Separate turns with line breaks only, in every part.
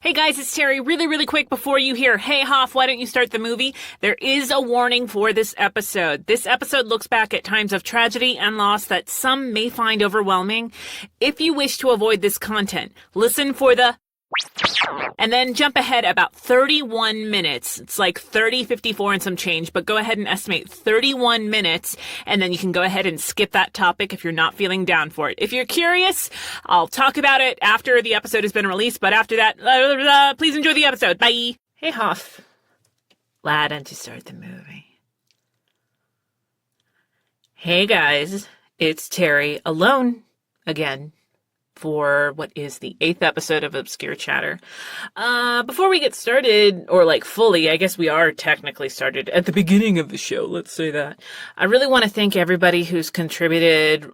Hey guys, it's Terri. Really quick before you hear, hey Hoff, why don't you start the movie? There is a warning for this episode. This episode looks back at times of tragedy and loss that some may find overwhelming. If you wish to avoid this content, listen for the and then jump ahead about 31 minutes. It's like 30:54 and some change, but go ahead and estimate 31 minutes, and then you can go ahead and skip that topic if you're not feeling down for it. If you're curious, I'll talk about it after the episode has been released, but after that, please enjoy the episode. Bye! Hey, Hoff. Why don't you start the movie? Hey, guys. It's Terri, alone again, for what is the 8th episode of Obscure Chatter. Before we get started, or like fully, I guess we are technically started at the beginning of the show, let's say that. I really want to thank everybody who's contributed,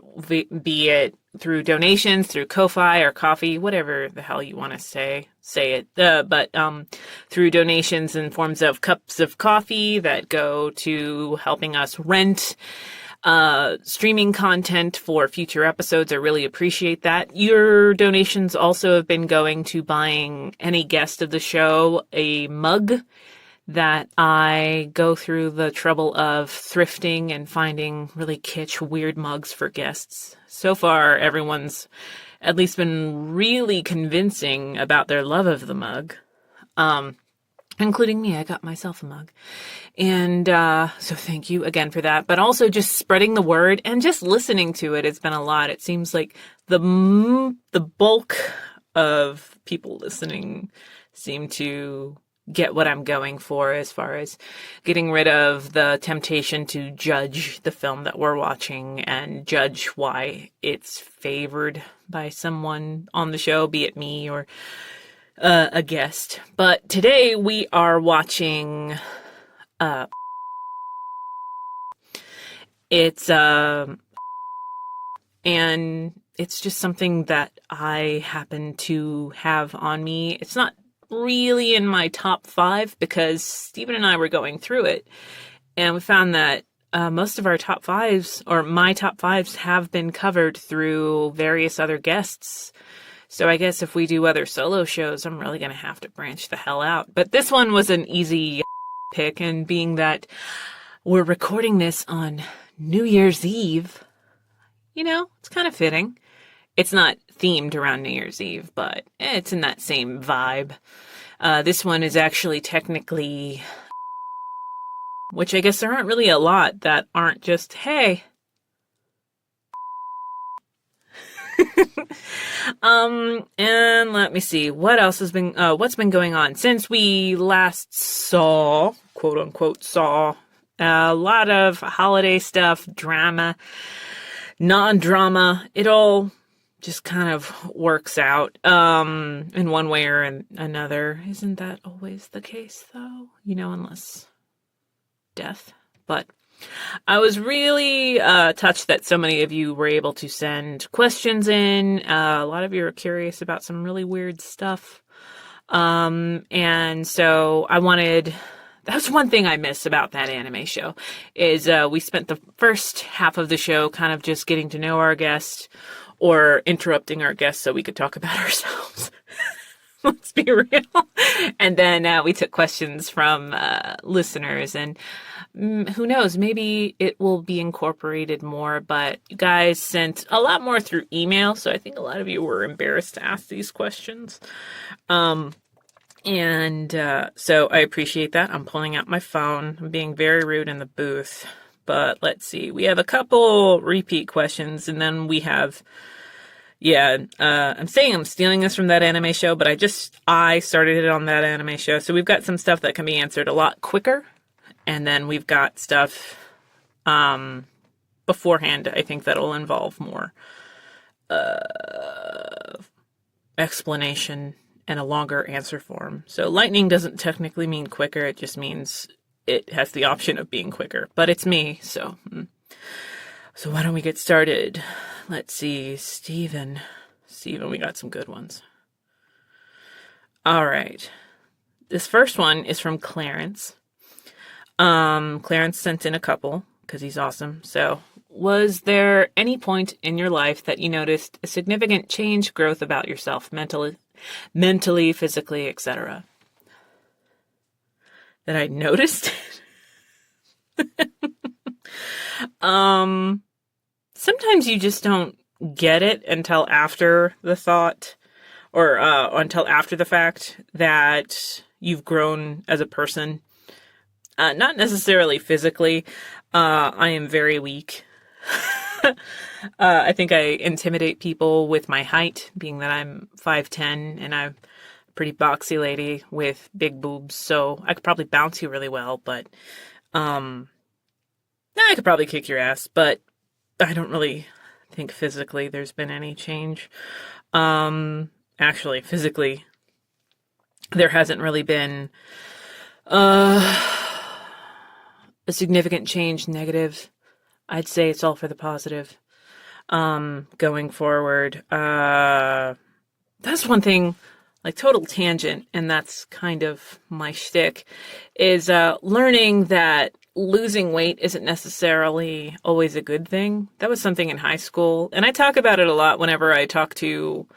be it through donations, through Ko-Fi or coffee, whatever the hell you want to say it. But through donations in forms of cups of coffee that go to helping us rent streaming content for future episodes. I really appreciate that. Your donations also have been going to buying any guest of the show a mug that I go through the trouble of thrifting and finding really kitsch, weird mugs for guests. So far, everyone's at least been really convincing about their love of the mug. Including me. I got myself a mug. And so thank you again for that. But also just spreading the word and just listening to it has been a lot. It seems like the bulk of people listening seem to get what I'm going for as far as getting rid of the temptation to judge the film that we're watching and judge why it's favored by someone on the show, be it me or a guest. But today we are watching it's and it's just something that I happen to have on me. It's not really in my top 5 because Stephen and I were going through it and we found that most of our top 5s, or my top 5s, have been covered through various other guests. So I guess if we do other solo shows, I'm really going to have to branch the hell out. But this one was an easy pick, and being that we're recording this on New Year's Eve, it's kind of fitting. It's not themed around New Year's Eve, but it's in that same vibe. This one is actually technically, which I guess there aren't really a lot that aren't just, hey. And let me see what else has been, what's been going on since we last saw, quote unquote, a lot of holiday stuff, drama, non-drama. It all just kind of works out, in one way or another. Isn't that always the case though? Unless death, but I was really touched that so many of you were able to send questions in. A lot of you are curious about some really weird stuff. And so that's one thing I miss about that anime show is we spent the first half of the show kind of just getting to know our guest or interrupting our guest so we could talk about ourselves. Let's be real. And then we took questions from listeners, and who knows, maybe it will be incorporated more, but you guys sent a lot more through email, so I think a lot of you were embarrassed to ask these questions. So I appreciate that. I'm pulling out my phone. I'm being very rude in the booth, but let's see. We have a couple repeat questions, and then we have... I'm saying I'm stealing this from that anime show, but I started it on that anime show. So we've got some stuff that can be answered a lot quicker. And then we've got stuff, beforehand, I think that'll involve more, explanation and a longer answer form. So lightning doesn't technically mean quicker. It just means it has the option of being quicker, but it's me. So why don't we get started? Let's see, Stephen, we got some good ones. All right. This first one is from Clarence. Clarence sent in a couple because he's awesome. So, was there any point in your life that you noticed a significant change, growth about yourself mentally, mentally, physically, etc. That I noticed. Sometimes you just don't get it until after the thought, or until after the fact that you've grown as a person. Not necessarily physically. I am very weak. I think I intimidate people with my height, being that I'm 5'10", and I'm a pretty boxy lady with big boobs, so I could probably bounce you really well, but I could probably kick your ass, but I don't really think physically there's been any change. Actually, physically, there hasn't really been a significant change, negative. I'd say it's all for the positive. Going forward. That's one thing, like total tangent, and that's kind of my shtick, is learning that losing weight isn't necessarily always a good thing. That was something in high school, and I talk about it a lot whenever I talk to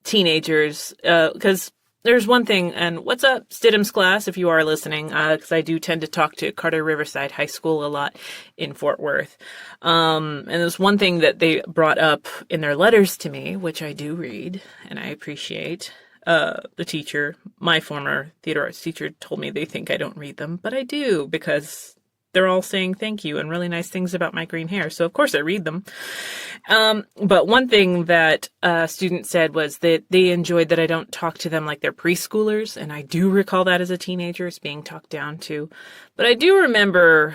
teenagers, because there's one thing, and what's up, Stidham's class, if you are listening, because I do tend to talk to Carter Riverside High School a lot in Fort Worth. And there's one thing that they brought up in their letters to me, which I do read, and I appreciate. The teacher, my former theater arts teacher, told me they think I don't read them, but I do, because they're all saying thank you and really nice things about my green hair, so of course I read them. But one thing that a student said was that they enjoyed that I don't talk to them like they're preschoolers, and I do recall that as a teenager as being talked down to. But I do remember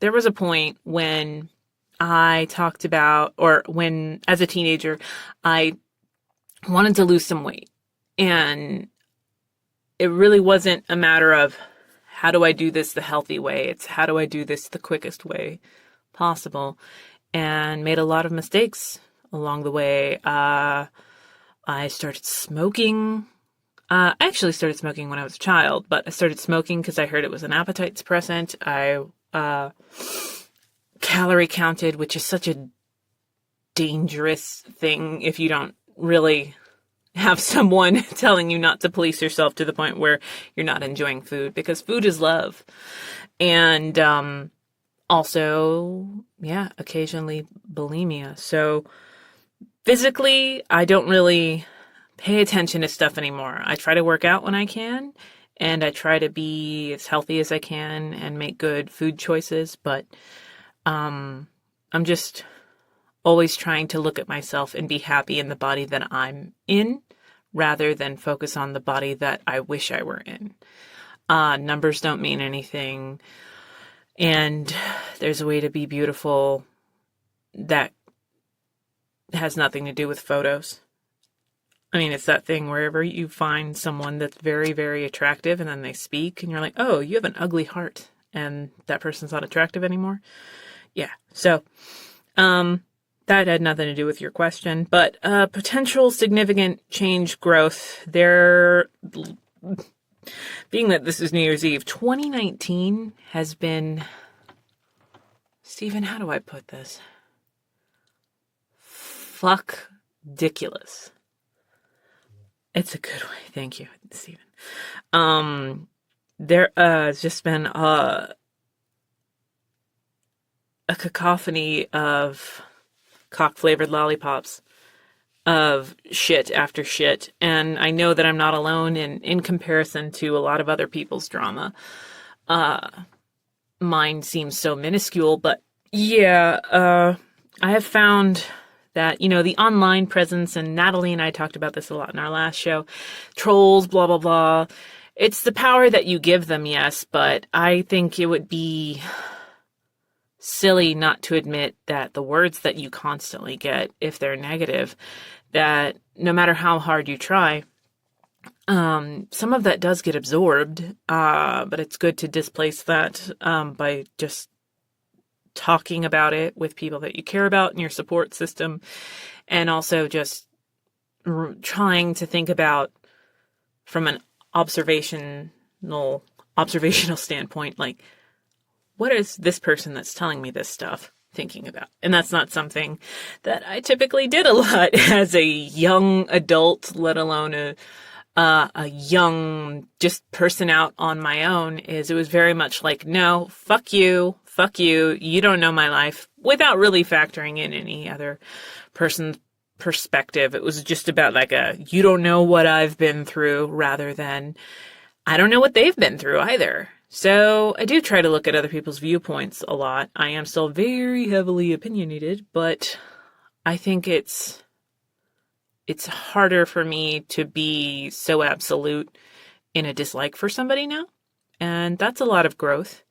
there was a point when I talked about, or when, as a teenager, I wanted to lose some weight. And it really wasn't a matter of, how do I do this the healthy way? It's how do I do this the quickest way possible? And made a lot of mistakes along the way. I started smoking. I actually started smoking when I was a child, but I started smoking because I heard it was an appetite suppressant. I calorie counted, which is such a dangerous thing if you don't really have someone telling you not to police yourself to the point where you're not enjoying food, because food is love. And also, occasionally bulimia. So physically, I don't really pay attention to stuff anymore. I try to work out when I can, and I try to be as healthy as I can and make good food choices, but I'm just always trying to look at myself and be happy in the body that I'm in, rather than focus on the body that I wish I were in. Numbers don't mean anything. And there's a way to be beautiful that has nothing to do with photos. I mean, it's that thing wherever you find someone that's very, very attractive and then they speak and you're like, oh, you have an ugly heart, and that person's not attractive anymore. Yeah. So, that had nothing to do with your question, but potential significant change growth there, being that this is New Year's Eve, 2019 has been, Stephen, how do I put this? Fuck ridiculous. It's a good way. Thank you, Stephen. There has just been a cacophony of cock-flavored lollipops, of shit after shit. And I know that I'm not alone in comparison to a lot of other people's drama. Mine seems so minuscule, but yeah, I have found that, the online presence, and Natalie and I talked about this a lot in our last show, trolls, blah, blah, blah. It's the power that you give them, yes, but I think it would be silly not to admit that the words that you constantly get, if they're negative, that no matter how hard you try, some of that does get absorbed, but it's good to displace that by just talking about it with people that you care about in your support system, and also just trying to think about from an observational standpoint, like, what is this person that's telling me this stuff thinking about. And that's not something that I typically did a lot as a young adult, let alone a young just person out on my own. It was very much like, no, fuck you, you don't know my life, without really factoring in any other person's perspective. It was just about like you don't know what I've been through, rather than I don't know what they've been through either. So I do try to look at other people's viewpoints a lot. I am still very heavily opinionated, but I think it's harder for me to be so absolute in a dislike for somebody now. And that's a lot of growth.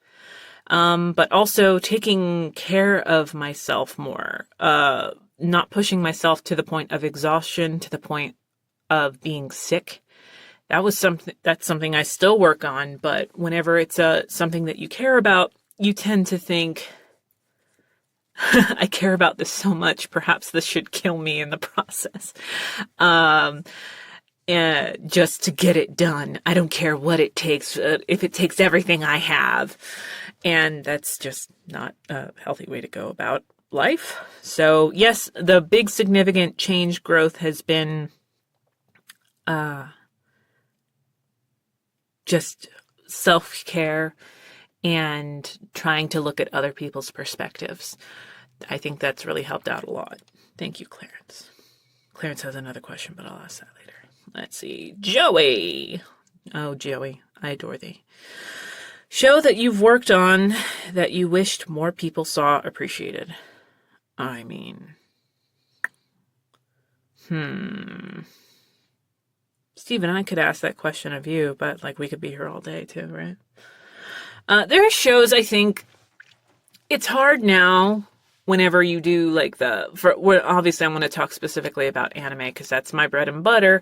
But also taking care of myself more, not pushing myself to the point of exhaustion, to the point of being sick. That's something I still work on, but whenever it's something that you care about, you tend to think, I care about this so much, perhaps this should kill me in the process. Just to get it done. I don't care what it takes, if it takes everything I have. And that's just not a healthy way to go about life. So yes, the big significant change growth has been just self-care and trying to look at other people's perspectives. I think that's really helped out a lot. Thank you, Clarence. Clarence has another question, but I'll ask that later. Let's see. Joey. Oh, Joey, I adore thee. Show that you've worked on that you wished more people saw appreciated. I mean, Stephen, I could ask that question of you, but like we could be here all day too, right? There are shows, I think it's hard now whenever you do like obviously I'm going to talk specifically about anime because that's my bread and butter,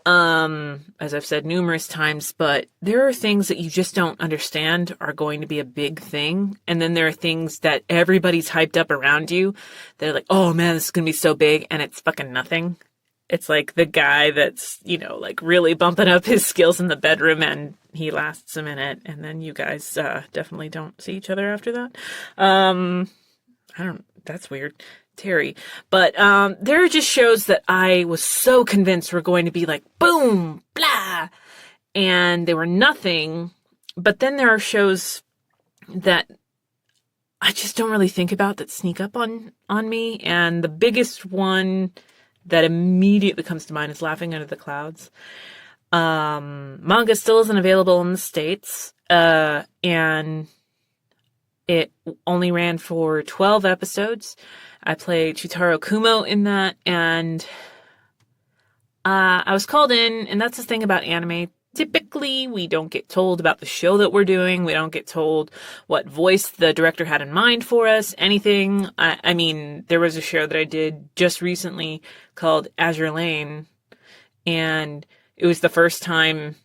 as I've said numerous times, but there are things that you just don't understand are going to be a big thing. And then there are things that everybody's hyped up around you. They're like, oh man, this is going to be so big, and it's fucking nothing. It's like the guy that's, like really bumping up his skills in the bedroom and he lasts a minute and then you guys definitely don't see each other after that. That's weird. Terri. But there are just shows that I was so convinced were going to be like, boom, blah, and they were nothing. But then there are shows that I just don't really think about that sneak up on me. And the biggest one that immediately comes to mind is Laughing Under the Clouds. Manga still isn't available in the States, and it only ran for 12 episodes. I played Chitaro Kumo in that, and I was called in, and that's the thing about anime. Typically, we don't get told about the show that we're doing. We don't get told what voice the director had in mind for us, anything. I mean, there was a show that I did just recently called Azure Lane, and it was the first time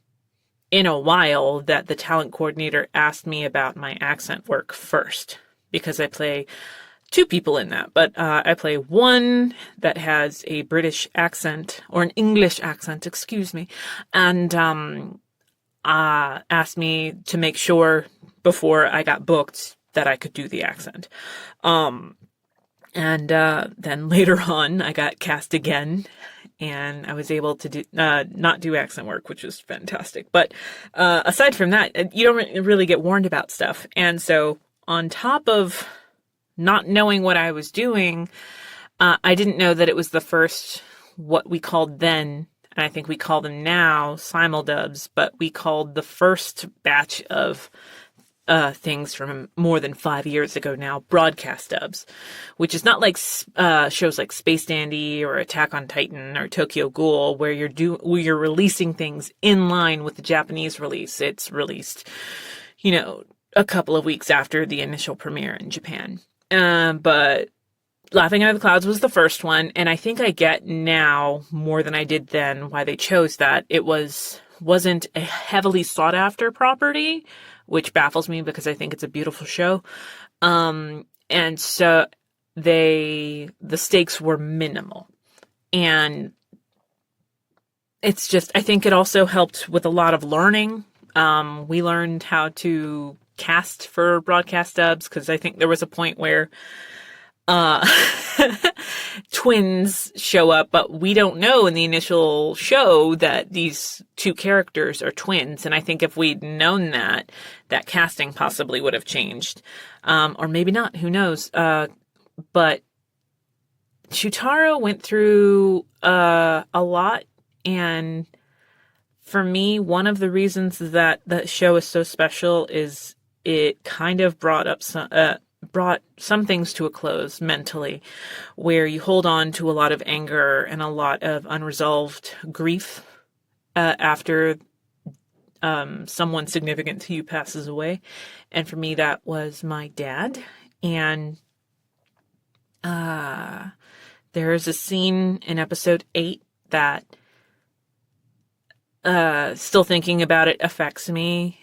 in a while that the talent coordinator asked me about my accent work first, because I play two people in that, but I play one that has a British accent, or an English accent, excuse me, and asked me to make sure before I got booked that I could do the accent. And then later on, I got cast again, and I was able to do not do accent work, which was fantastic. But aside from that, you don't really get warned about stuff. And so on top of not knowing what I was doing, I didn't know that it was the first, what we called then, and I think we call them now, simuldubs, but we called the first batch of things from more than 5 years ago now, broadcast dubs, which is not like shows like Space Dandy or Attack on Titan or Tokyo Ghoul, where you're releasing things in line with the Japanese release. It's released, a couple of weeks after the initial premiere in Japan. But Laughing Under the Clouds was the first one, and I think I get now more than I did then why they chose that. It wasn't a heavily sought after property, which baffles me because I think it's a beautiful show. And so the stakes were minimal. And it's just, I think it also helped with a lot of learning. We learned how to cast for broadcast dubs, because I think there was a point where uh, twins show up, but we don't know in the initial show that these two characters are twins. And I think if we'd known that, that casting possibly would have changed. Or maybe not, who knows? But Shutaro went through a lot, and for me, one of the reasons that the show is so special is it kind of brought some things to a close mentally, where you hold on to a lot of anger and a lot of unresolved grief after someone significant to you passes away. And for me, that was my dad. And there is a scene in episode 8 that still thinking about it affects me.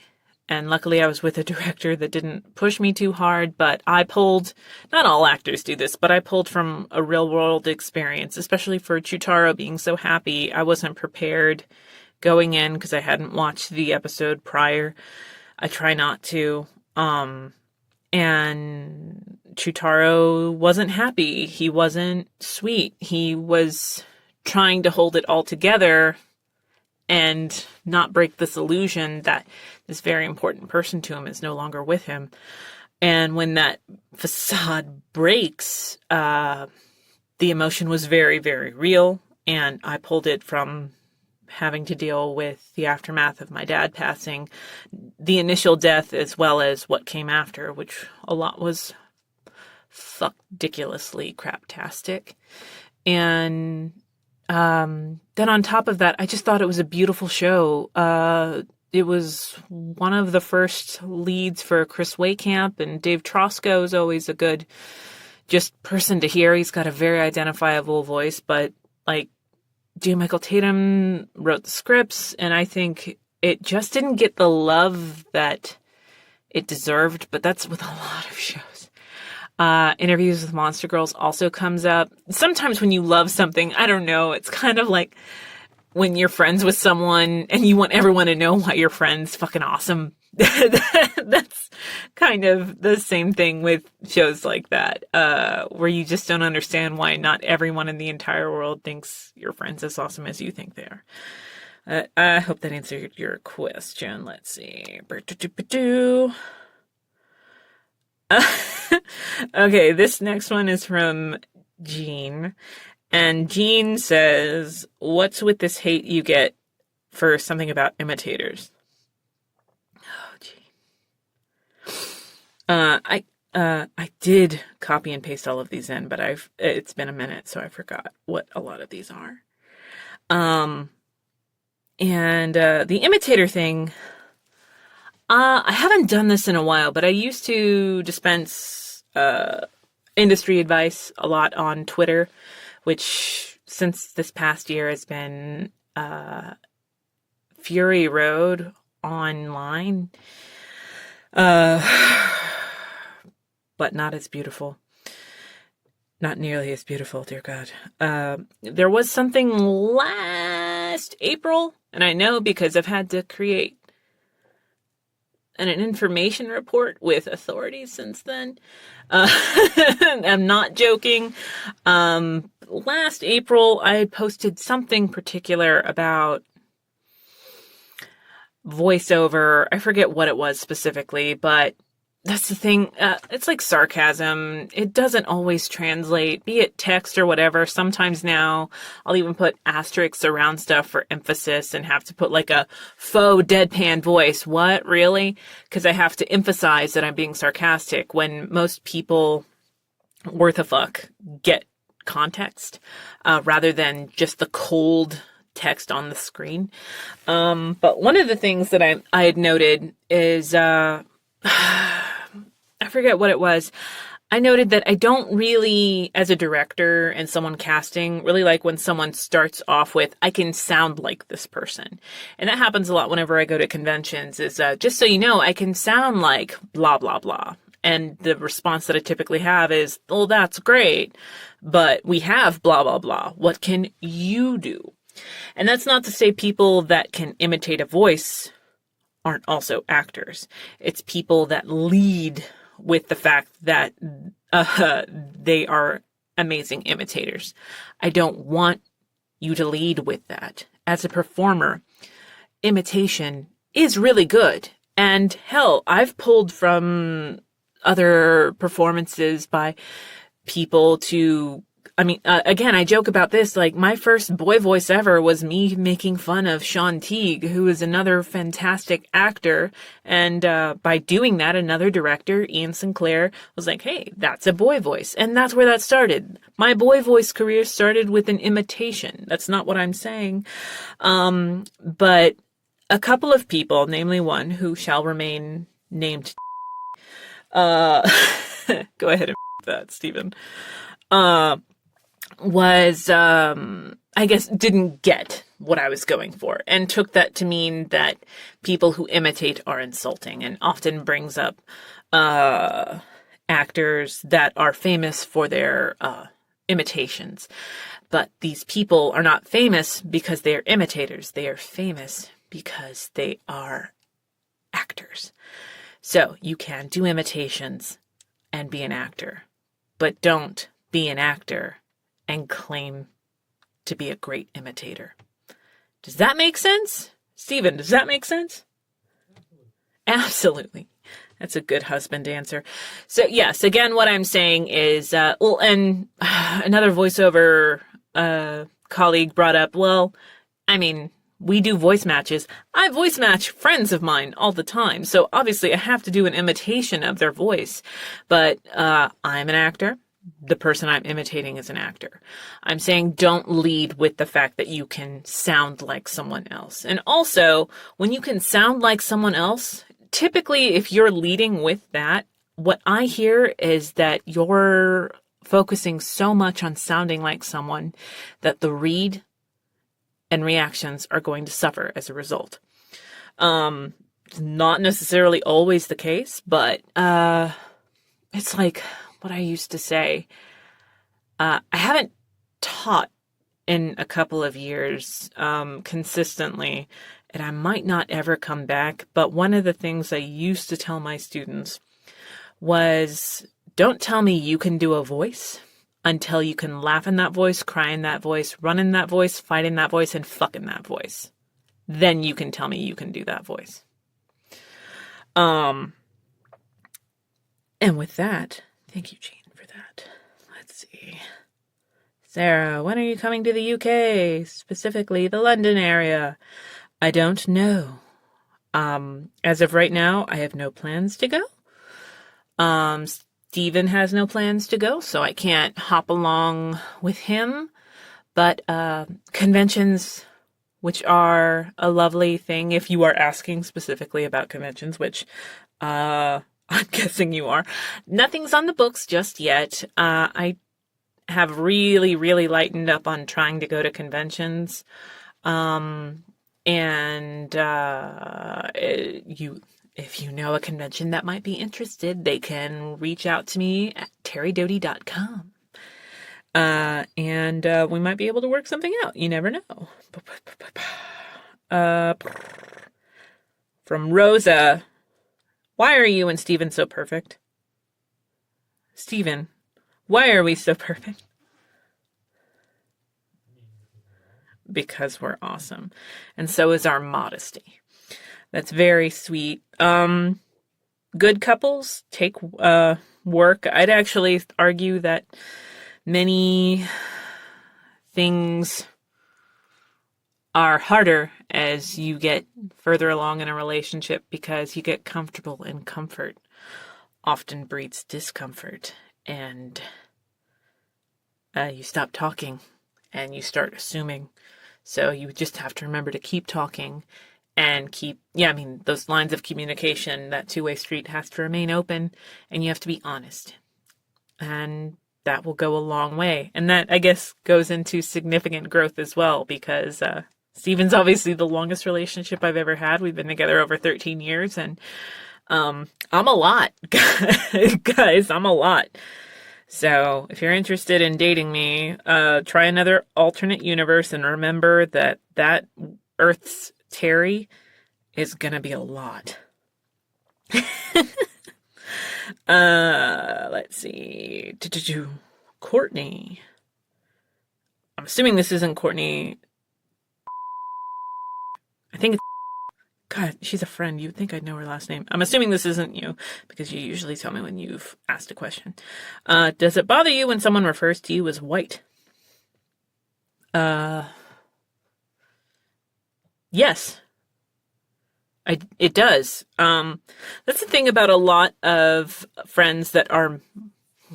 And luckily I was with a director that didn't push me too hard, but I pulled, not all actors do this, but I pulled from a real world experience, especially for Chutaro being so happy. I wasn't prepared going in because I hadn't watched the episode prior. I try not to. And Chutaro wasn't happy. He wasn't sweet. He was trying to hold it all together and not break this illusion that this very important person to him is no longer with him. And when that facade breaks, the emotion was very, very real. And I pulled it from having to deal with the aftermath of my dad passing, the initial death, as well as what came after, which a lot was ridiculously craptastic. And then on top of that, I just thought it was a beautiful show. It was one of the first leads for Chris Waycamp, and Dave Trosco is always a good just person to hear. He's got a very identifiable voice, but like J. Michael Tatum wrote the scripts, and I think it just didn't get the love that it deserved, but that's with a lot of shows. Interviews with Monster Girls also comes up. Sometimes when you love something, I don't know, it's kind of like when you're friends with someone and you want everyone to know why your friend's fucking awesome. That's kind of the same thing with shows like that, where you just don't understand why not everyone in the entire world thinks your friend's as awesome as you think they are. I hope that answered your question. Let's see. Okay, this next one is from Jean. And Jean says, what's with this hate you get for something about imitators? Oh, Jean. I did copy and paste all of these in, but it's been a minute, so I forgot what a lot of these are. And the imitator thing, I haven't done this in a while, but I used to dispense industry advice a lot on Twitter, which since this past year has been Fury Road online, but not as beautiful. Not nearly as beautiful, dear God. There was something last April, and I know because I've had to create an information report with authorities since then. I'm not joking. Last April, I posted something particular about voiceover. I forget what it was specifically, but that's the thing. It's like sarcasm. It doesn't always translate, be it text or whatever. Sometimes now I'll even put asterisks around stuff for emphasis and have to put like a faux deadpan voice. What? Really? Because I have to emphasize that I'm being sarcastic when most people worth a fuck get context rather than just the cold text on the screen. But one of the things that I had noted is I forget what it was. I noted that I don't really, as a director and someone casting, really like when someone starts off with, I can sound like this person. And that happens a lot whenever I go to conventions is, just so you know, I can sound like blah, blah, blah. And the response that I typically have is, oh, that's great, but we have blah, blah, blah. What can you do? And that's not to say people that can imitate a voice aren't also actors. It's people that lead with the fact that they are amazing imitators. I don't want you to lead with that. As a performer, imitation is really good. And hell, I've pulled from other performances by people to, again, I joke about this, like my first boy voice ever was me making fun of Sean Teague, who is another fantastic actor. And by doing that, another director, Ian Sinclair, was like, hey, that's a boy voice. And that's where that started. My boy voice career started with an imitation. That's not what I'm saying. But a couple of people, namely one who shall remain named, go ahead and that, Stephen, was, I guess, didn't get what I was going for and took that to mean that people who imitate are insulting, and often brings up actors that are famous for their imitations. But these people are not famous because they are imitators. They are famous because they are actors. So you can do imitations and be an actor, but don't be an actor and claim to be a great imitator. Does that make sense? Stephen, does that make sense? Absolutely. That's a good husband answer. So yes, again, what I'm saying is, and another voiceover colleague brought up, we do voice matches. I voice match friends of mine all the time. So obviously I have to do an imitation of their voice. But I'm an actor. The person I'm imitating is an actor. I'm saying don't lead with the fact that you can sound like someone else. And also, when you can sound like someone else, typically if you're leading with that, what I hear is that you're focusing so much on sounding like someone that the read and reactions are going to suffer as a result. It's not necessarily always the case, but it's like what I used to say. I haven't taught in a couple of years consistently, and I might not ever come back, but one of the things I used to tell my students was, don't tell me you can do a voice until you can laugh in that voice, cry in that voice, run in that voice, fight in that voice, and fuck in that voice. Then you can tell me you can do that voice. And with that, thank you, Jean, for that. Let's see. Sarah, when are you coming to the UK? Specifically, the London area? I don't know. As of right now, I have no plans to go. Stephen has no plans to go, so I can't hop along with him. But conventions, which are a lovely thing, if you are asking specifically about conventions, which I'm guessing you are. Nothing's on the books just yet. I have really, really lightened up on trying to go to conventions. If you know a convention that might be interested, they can reach out to me at terridoty.com. And we might be able to work something out. You never know. From Rosa, why are you and Stephen so perfect? Stephen, why are we so perfect? Because we're awesome. And so is our modesty. That's very sweet. Good couples take work. I'd actually argue that many things are harder as you get further along in a relationship because you get comfortable, and comfort often breeds discomfort. And you stop talking and you start assuming. So you just have to remember to keep talking and those lines of communication, that two-way street has to remain open, and you have to be honest. And that will go a long way. And that, I guess, goes into significant growth as well, because Stephen's obviously the longest relationship I've ever had. We've been together over 13 years, and I'm a lot. Guys, I'm a lot. So if you're interested in dating me, try another alternate universe, and remember that Earth's Terri is gonna be a lot. Let's see. Courtney. I'm assuming this isn't Courtney. I think it's... God, she's a friend. You'd think I'd know her last name. I'm assuming this isn't you, because you usually tell me when you've asked a question. Does it bother you when someone refers to you as white? Yes. It does. That's the thing about a lot of friends that are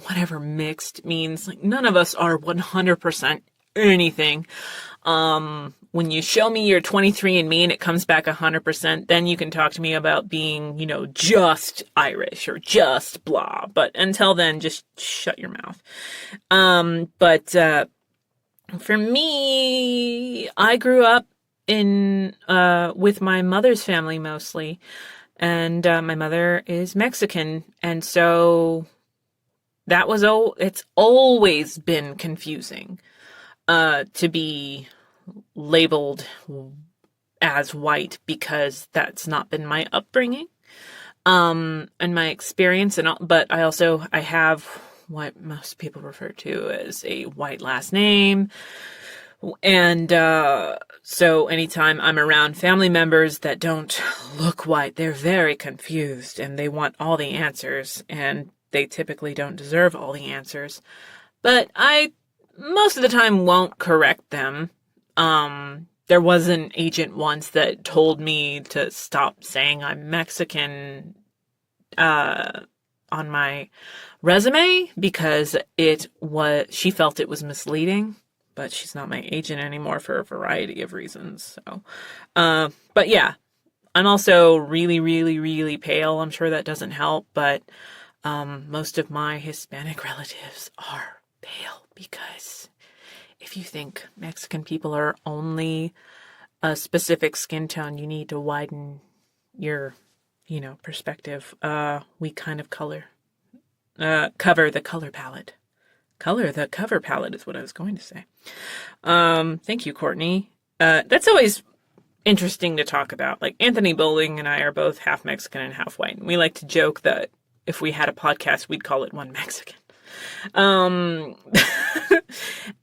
whatever mixed means. Like, none of us are 100% anything. When you show me your 23andMe and it comes back 100%, then you can talk to me about being, just Irish or just blah. But until then, just shut your mouth. But for me, I grew up with my mother's family mostly, and my mother is Mexican, and so it's always been confusing to be labeled as white, because that's not been my upbringing and my experience, but I have what most people refer to as a white last name. And so anytime I'm around family members that don't look white, they're very confused and they want all the answers, and they typically don't deserve all the answers. But I, most of the time, won't correct them. There was an agent once that told me to stop saying I'm Mexican on my resume because she felt it was misleading. But she's not my agent anymore for a variety of reasons. So, but yeah, I'm also really, really, really pale. I'm sure that doesn't help, but most of my Hispanic relatives are pale, because if you think Mexican people are only a specific skin tone, you need to widen your, perspective. We kind of cover the color palette. The cover palette is what I was going to say. Thank you, Courtney. That's always interesting to talk about. Like, Anthony Bowling and I are both half Mexican and half white. And we like to joke that if we had a podcast, we'd call it One Mexican.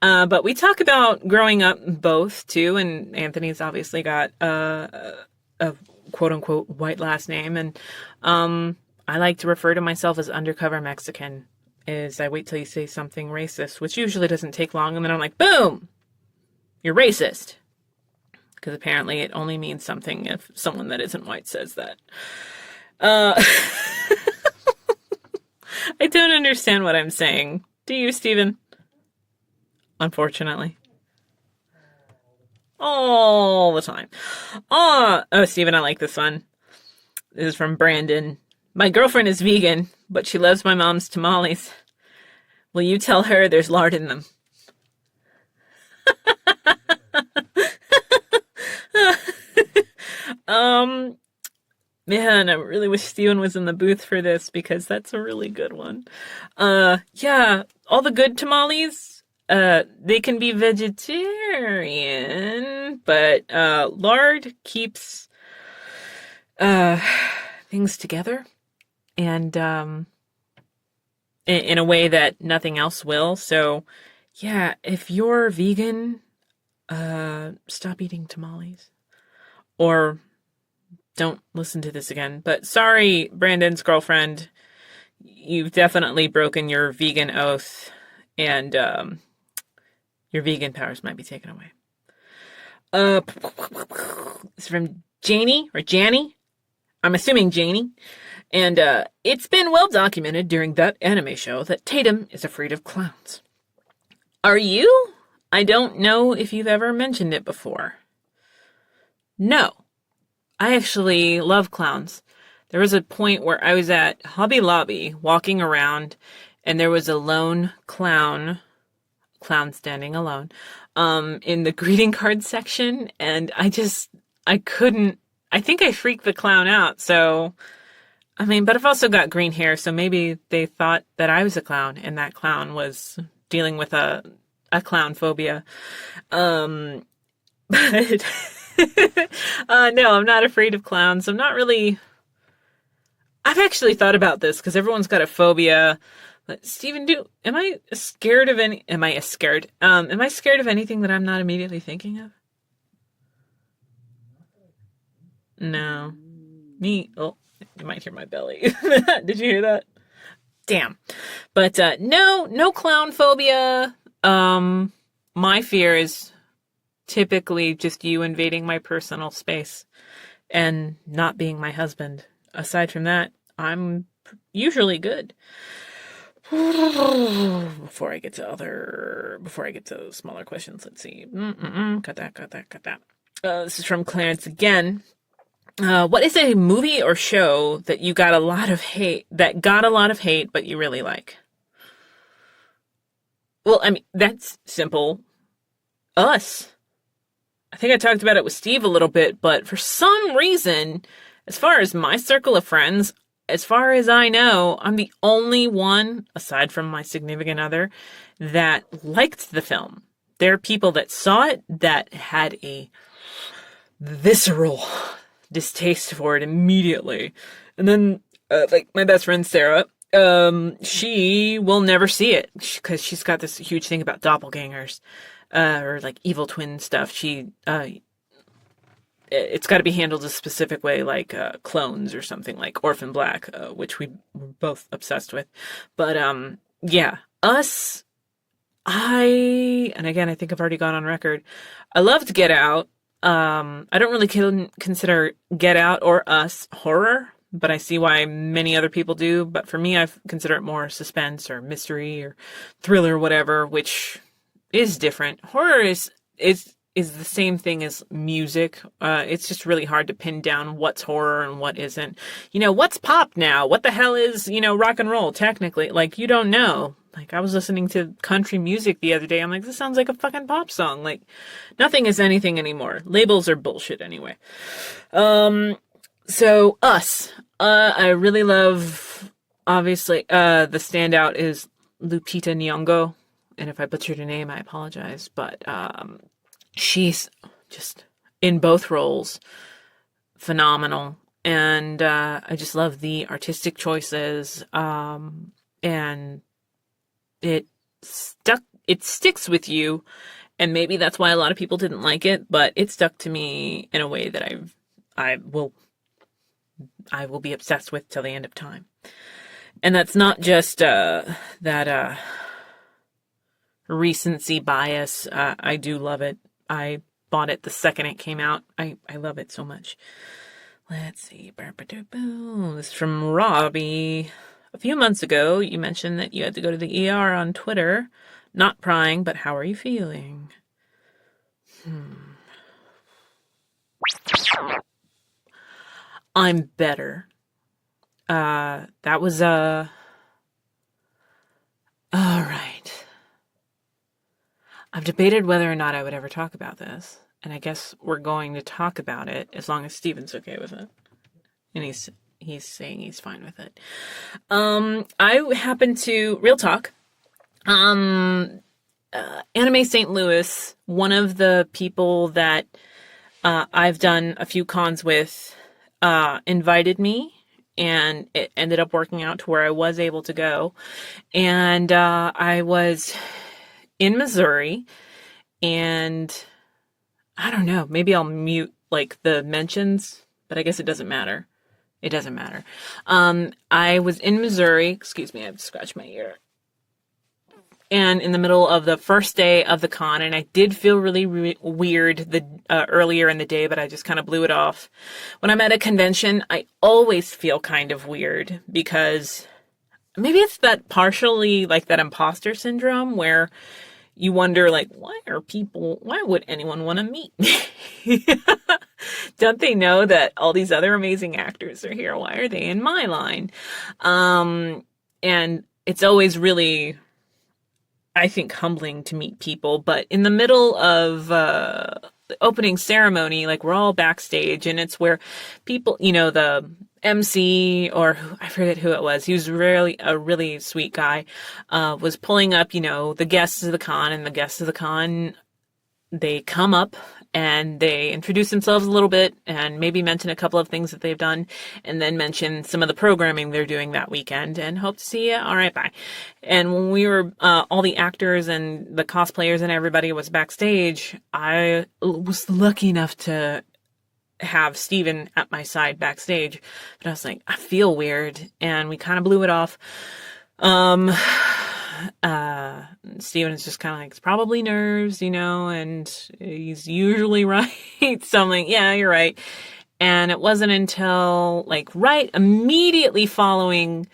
But we talk about growing up both too. And Anthony's obviously got a quote unquote white last name. And I like to refer to myself as undercover Mexican. I wait till you say something racist, which usually doesn't take long, and then I'm like, boom, you're racist. Because apparently it only means something if someone that isn't white says that. I don't understand what I'm saying. Do you, Stephen? Unfortunately. All the time. Oh, Stephen, I like this one. This is from Brandon. My girlfriend is vegan, but she loves my mom's tamales. Will you tell her there's lard in them? Man, I really wish Steven was in the booth for this, because that's a really good one. Yeah, all the good tamales, they can be vegetarian, but lard keeps things together, and in a way that nothing else will. So yeah, if you're vegan, stop eating tamales, or don't listen to this again. But sorry, Brandon's girlfriend, you've definitely broken your vegan oath, and your vegan powers might be taken away. It's from Janie, or Janny. I'm assuming Janie. And it's been well documented during that anime show that Tatum is afraid of clowns. Are you? I don't know if you've ever mentioned it before. No. I actually love clowns. There was a point where I was at Hobby Lobby walking around, and there was a lone clown standing alone, in the greeting card section, and I think I freaked the clown out. So, I mean, but I've also got green hair, so maybe they thought that I was a clown, and that clown was dealing with a clown phobia. But no, I'm not afraid of clowns. I'm not really I've actually thought about this because everyone's got a phobia. But Stephen, am I scared of am I scared of anything that I'm not immediately thinking of? No. Oh, you might hear my belly. Did you hear that? Damn. But, no clown phobia. My fear is typically just you invading my personal space and not being my husband. Aside from that, I'm usually good. Before I get to smaller questions, let's see. Cut that. This is from Clarence again. What is a movie or show that got a lot of hate, but you really like? Well, I mean, that's simple. Us. I think I talked about it with Steve a little bit, but for some reason, as far as my circle of friends, as far as I know, I'm the only one, aside from my significant other, that liked the film. There are people that saw it that had a visceral distaste for it immediately. And then, like my best friend Sarah, she will never see it because she's got this huge thing about doppelgangers, or like evil twin stuff. It's got to be handled a specific way, like clones or something like Orphan Black, which we were both obsessed with. But yeah, Us. And again, I think I've already gone on record. I loved Get Out. I don't really consider Get Out or Us horror, but I see why many other people do. But for me, I consider it more suspense or mystery or thriller, or whatever, which is different. Horror is the same thing as music. It's just really hard to pin down what's horror and what isn't. What's pop now? What the hell is, rock and roll technically? Like, you don't know. Like, I was listening to country music the other day. I'm like, this sounds like a fucking pop song. Like, nothing is anything anymore. Labels are bullshit anyway. So Us. I really love, obviously, the standout is Lupita Nyong'o. And if I butchered her name, I apologize. But, she's just in both roles phenomenal, and I just love the artistic choices, and it sticks with you, and maybe that's why a lot of people didn't like it, but it stuck to me in a way that I will be obsessed with till the end of time. And that's not just that recency bias. I do love it. I bought it the second it came out. I love it so much. Let's see. This is from Robbie. A few months ago, you mentioned that you had to go to the ER on Twitter. Not prying, but how are you feeling? I'm better. That was, all right. I've debated whether or not I would ever talk about this, and I guess we're going to talk about it as long as Steven's okay with it. And he's saying he's fine with it. I happen to, real talk, Anime St. Louis, one of the people that I've done a few cons with, invited me, and it ended up working out to where I was able to go. And I was in Missouri, and I don't know, maybe I'll mute like the mentions, but I guess it doesn't matter. It doesn't matter. I was in Missouri, excuse me, I've scratched my ear. And in the middle of the first day of the con, and I did feel really weird earlier in the day, but I just kind of blew it off. When I'm at a convention, I always feel kind of weird because maybe it's that partially like that imposter syndrome where you wonder, like, why would anyone want to meet me? Don't they know that all these other amazing actors are here? Why are they in my line? And it's always really, I think, humbling to meet people. But in the middle of the opening ceremony, like, we're all backstage, and it's where people, the MC, or I forget who it was, he was really a really sweet guy, was pulling up, the guests of the con, and the guests of the con, they come up and they introduce themselves a little bit and maybe mention a couple of things that they've done, and then mention some of the programming they're doing that weekend, and hope to see you. All right, bye. And when we were, all the actors and the cosplayers and everybody was backstage, I was lucky enough to have Stephen at my side backstage, but I was like, I feel weird, and we kind of blew it off. Steven is just kind of like, it's probably nerves, and he's usually right. So I'm like, yeah, you're right. And it wasn't until right immediately following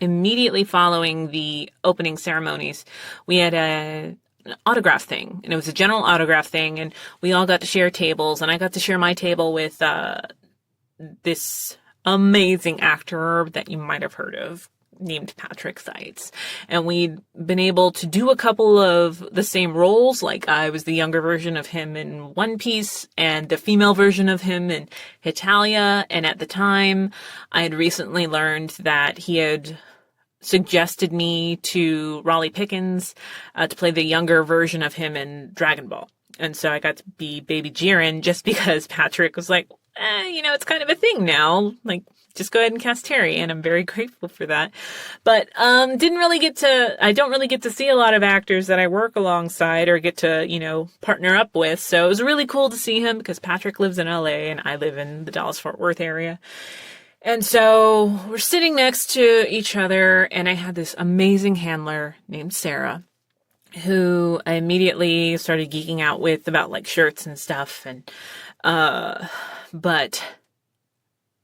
immediately following the opening ceremonies, we had an autograph thing, and it was a general autograph thing, and we all got to share tables, and I got to share my table with, this amazing actor that you might have heard of named Patrick Seitz. And we'd been able to do a couple of the same roles. Like I was the younger version of him in One Piece and the female version of him in Hetalia. And at the time, I had recently learned that he had suggested me to Raleigh Pickens to play the younger version of him in Dragon Ball. And so I got to be Baby Jiren just because Patrick was like, it's kind of a thing now. Just go ahead and cast Terri, and I'm very grateful for that. But I don't really get to see a lot of actors that I work alongside or get to, partner up with. So it was really cool to see him because Patrick lives in LA and I live in the Dallas-Fort Worth area. And so we're sitting next to each other, and I had this amazing handler named Sarah, who I immediately started geeking out with about shirts and stuff. And, but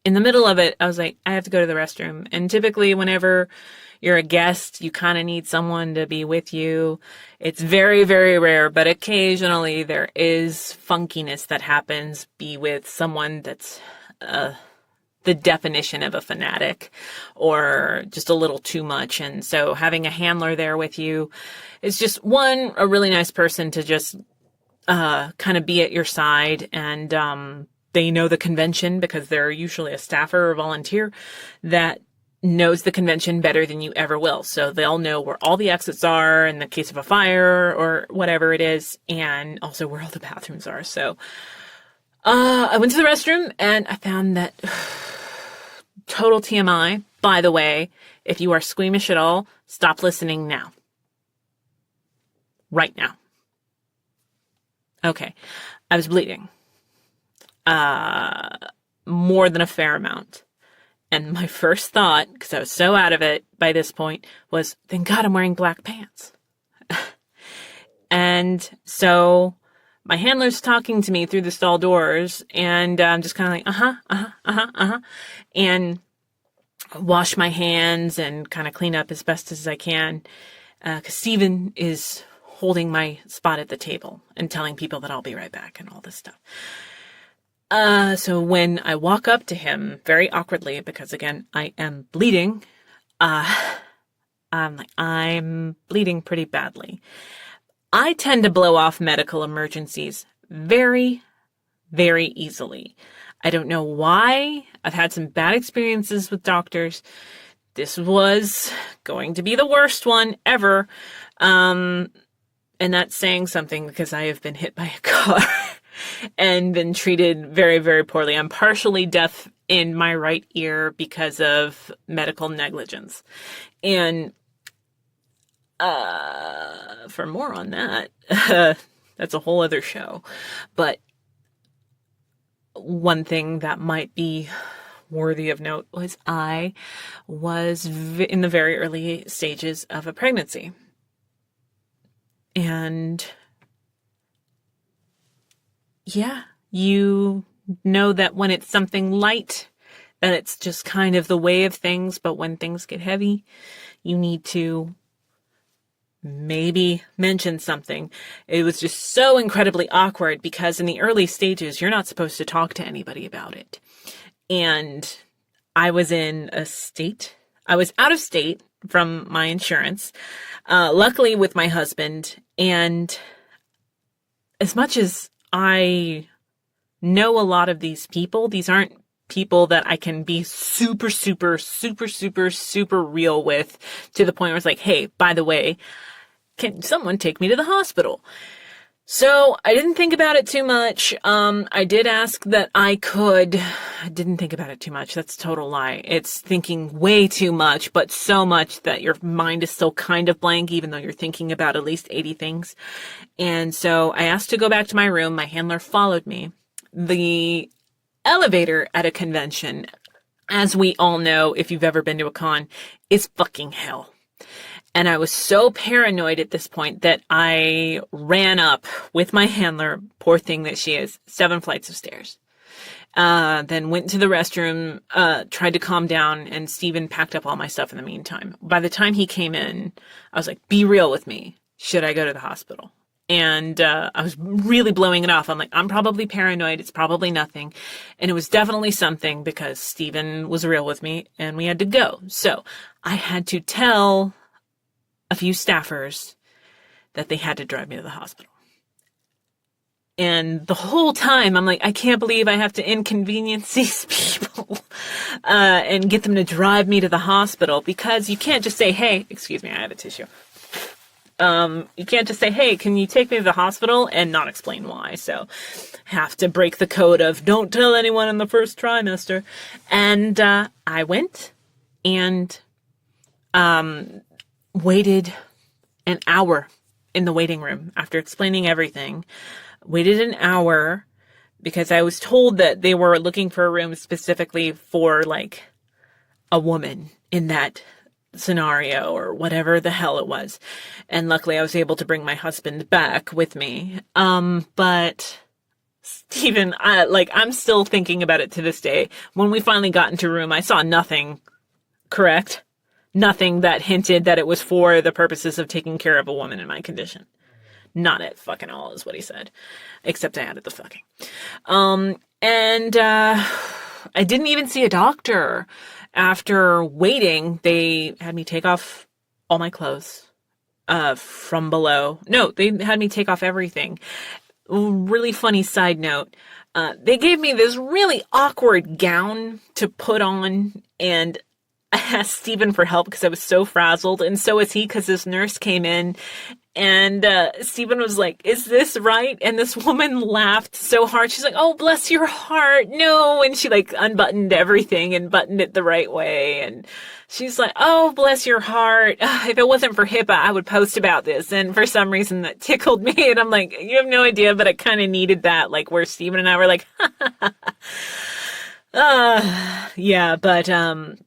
in the middle of it, I was like, I have to go to the restroom. And typically whenever you're a guest, you kind of need someone to be with you. It's very, very rare, but occasionally there is funkiness that happens. Be with someone that's, the definition of a fanatic or just a little too much. And so having a handler there with you is just a really nice person to just kind of be at your side. And they know the convention because they're usually a staffer or volunteer that knows the convention better than you ever will. So they'll know where all the exits are in the case of a fire or whatever it is, and also where all the bathrooms are. So I went to the restroom and I found that total TMI. By the way, if you are squeamish at all, stop listening now. Right now. Okay. I was bleeding. More than a fair amount. And my first thought, because I was so out of it by this point, was, thank God I'm wearing black pants. And so my handler's talking to me through the stall doors, and I'm just kind of like, and wash my hands and kind of clean up as best as I can. Because Stephen is holding my spot at the table and telling people that I'll be right back and all this stuff. So when I walk up to him very awkwardly, because again, I am bleeding, I'm bleeding pretty badly. I tend to blow off medical emergencies very, very easily. I don't know why. I've had some bad experiences with doctors. This was going to be the worst one ever. And that's saying something because I have been hit by a car and been treated very, very poorly. I'm partially deaf in my right ear because of medical negligence. And for more on that, that's a whole other show. But one thing that might be worthy of note was I was in the very early stages of a pregnancy. And yeah, you know that when it's something light, that it's just kind of the way of things. But when things get heavy, you need to maybe mention something. It was just so incredibly awkward because in the early stages, you're not supposed to talk to anybody about it. And I was out of state from my insurance, luckily with my husband. And as much as I know a lot of these people, these aren't people that I can be super, super, super, super, super real with, to the point where it's like, hey, by the way, can someone take me to the hospital? So I didn't think about it too much. I did ask that I didn't think about it too much. That's a total lie. It's thinking way too much, but so much that your mind is still kind of blank, even though you're thinking about at least 80 things. And so I asked to go back to my room. My handler followed me. The elevator at a convention, as we all know, if you've ever been to a con, is fucking hell. And I was so paranoid at this point that I ran up with my handler, poor thing that she is, 7 flights of stairs. Then went to the restroom, tried to calm down, and Stephen packed up all my stuff in the meantime. By the time he came in, I was like, be real with me. Should I go to the hospital? And I was really blowing it off. I'm like, I'm probably paranoid. It's probably nothing. And it was definitely something because Stephen was real with me and we had to go. So I had to tell a few staffers that they had to drive me to the hospital. And the whole time I'm like, I can't believe I have to inconvenience these people and get them to drive me to the hospital, because you can't just say, hey, excuse me, I have a tissue. You can't just say, hey, can you take me to the hospital, and not explain why. So have to break the code of don't tell anyone in the first trimester. And I went and waited an hour in the waiting room after explaining everything. Waited an hour because I was told that they were looking for a room specifically for like a woman in that scenario or whatever the hell it was. And luckily I was able to bring my husband back with me. But Stephen, I'm still thinking about it to this day. When we finally got into a room, I saw nothing, correct? Nothing that hinted that it was for the purposes of taking care of a woman in my condition. Not at fucking all is what he said. Except I added the fucking. I didn't even see a doctor. After waiting, they had me take off all my clothes from below. No, they had me take off everything. Really funny side note. They gave me this really awkward gown to put on, and I asked Stephen for help because I was so frazzled, and so was he because this nurse came in, and Stephen was like, is this right? And this woman laughed so hard. She's like, oh, bless your heart. No. And she like unbuttoned everything and buttoned it the right way. And she's like, oh, bless your heart. If it wasn't for HIPAA, I would post about this. And for some reason that tickled me. And I'm like, you have no idea, but I kind of needed that, like where Stephen and I were like, yeah, but,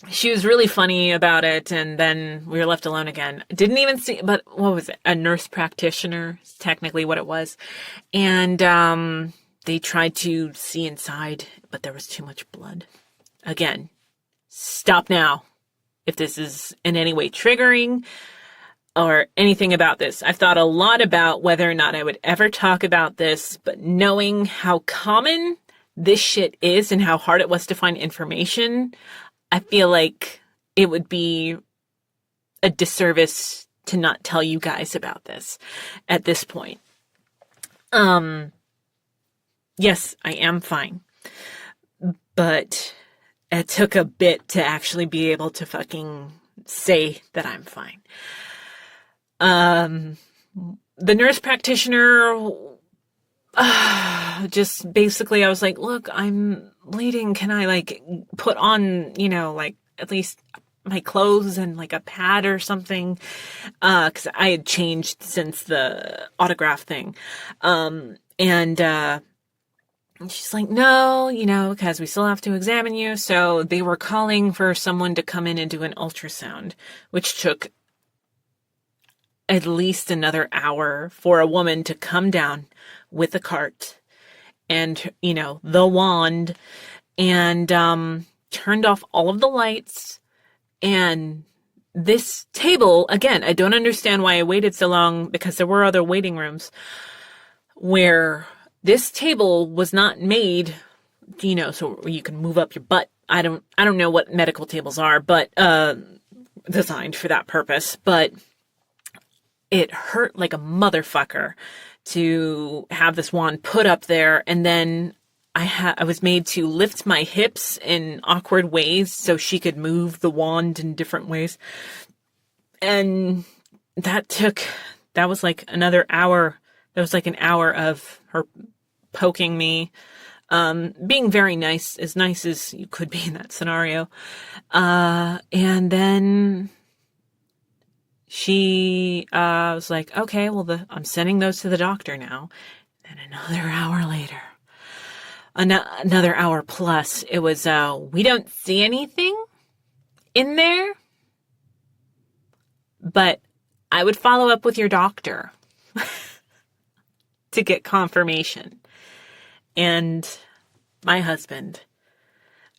she was really funny about it, and then we were left alone again. Didn't even see, but what was it? A nurse practitioner, is technically what it was. And they tried to see inside, but there was too much blood. Again, stop now. If this is in any way triggering or anything about this. I've thought a lot about whether or not I would ever talk about this, but knowing how common this shit is and how hard it was to find information, I feel like it would be a disservice to not tell you guys about this at this point. Yes, I am fine. But it took a bit to actually be able to fucking say that I'm fine. The nurse practitioner, just basically I was like, look, I'm bleeding. Can I like put on, like at least my clothes and like a pad or something? Cause I had changed since the autograph thing. And she's like, no, cause we still have to examine you. So they were calling for someone to come in and do an ultrasound, which took at least another hour for a woman to come down with a cart and, the wand, and turned off all of the lights. And this table, again, I don't understand why I waited so long, because there were other waiting rooms where this table was not made, so you can move up your butt. I don't know what medical tables are, but designed for that purpose. But it hurt like a motherfucker to have this wand put up there, and then I was made to lift my hips in awkward ways so she could move the wand in different ways. And that was like another hour. That was like an hour of her poking me, being very nice as you could be in that scenario. And then she, was like, okay, well, I'm sending those to the doctor now. And another hour later, another hour plus, it was, we don't see anything in there, but I would follow up with your doctor to get confirmation. And my husband,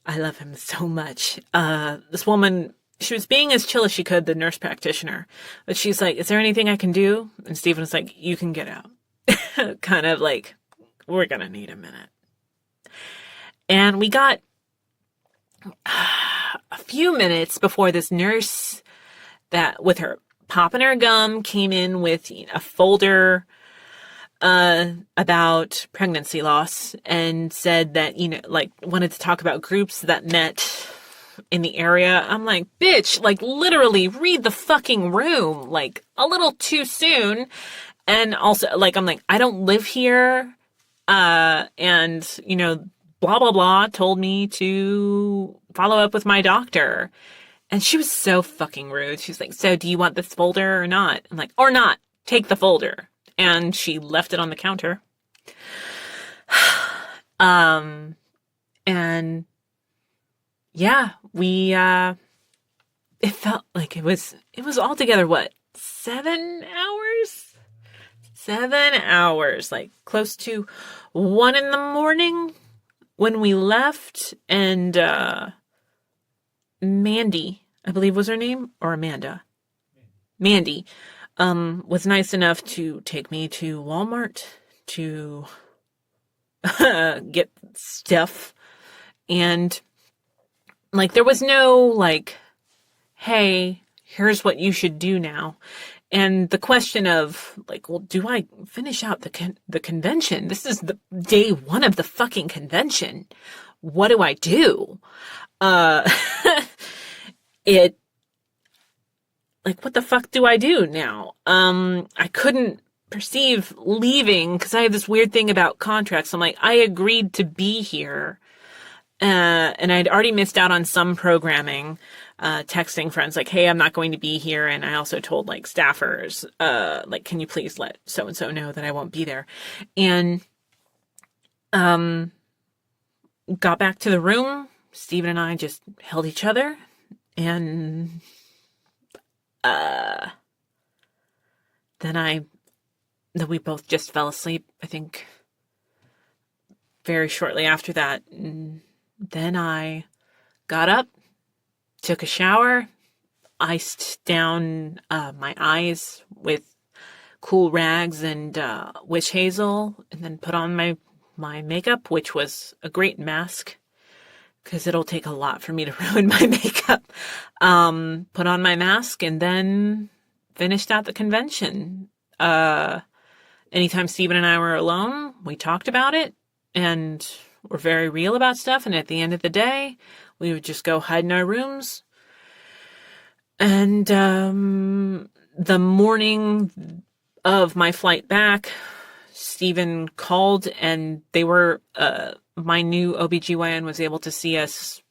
I love him so much. This woman, she was being as chill as she could, the nurse practitioner, but she's like, is there anything I can do? And Stephen was like, you can get out. Kind of like, we're going to need a minute. And we got a few minutes before this nurse that with her popping her gum came in with a folder about pregnancy loss and said that, like wanted to talk about groups that met in the area. I'm like, bitch, like literally read the fucking room, like a little too soon. And also like, I'm like, I don't live here. And blah, blah, blah told me to follow up with my doctor. And she was so fucking rude. She's like, so do you want this folder or not? I'm like, or not, take the folder. And she left it on the counter. And yeah, it felt like it was altogether, what, 7 hours? 7 hours, like close to 1 a.m. when we left. And, Mandy, I believe was her name, or Amanda. Mandy. Was nice enough to take me to Walmart to get stuff. And like, there was no like, hey, here's what you should do now. And the question of like, well, do I finish out the convention? This is the day 1 of the fucking convention. What do I do? Like, what the fuck do I do now? I couldn't perceive leaving because I have this weird thing about contracts. I'm like, I agreed to be here. And I'd already missed out on some programming, texting friends like, hey, I'm not going to be here. And I also told like staffers, like, can you please let so-and-so know that I won't be there? And, got back to the room. Stephen and I just held each other and, then we both just fell asleep, I think, very shortly after that. And then I got up, took a shower, iced down my eyes with cool rags and witch hazel, and then put on my makeup, which was a great mask, because it'll take a lot for me to ruin my makeup. Put on my mask and then finished out the convention. Anytime Stephen and I were alone, we talked about it and were very real about stuff. And at the end of the day, we would just go hide in our rooms. And the morning of my flight back, Stephen called and they were, my new OBGYN was able to see us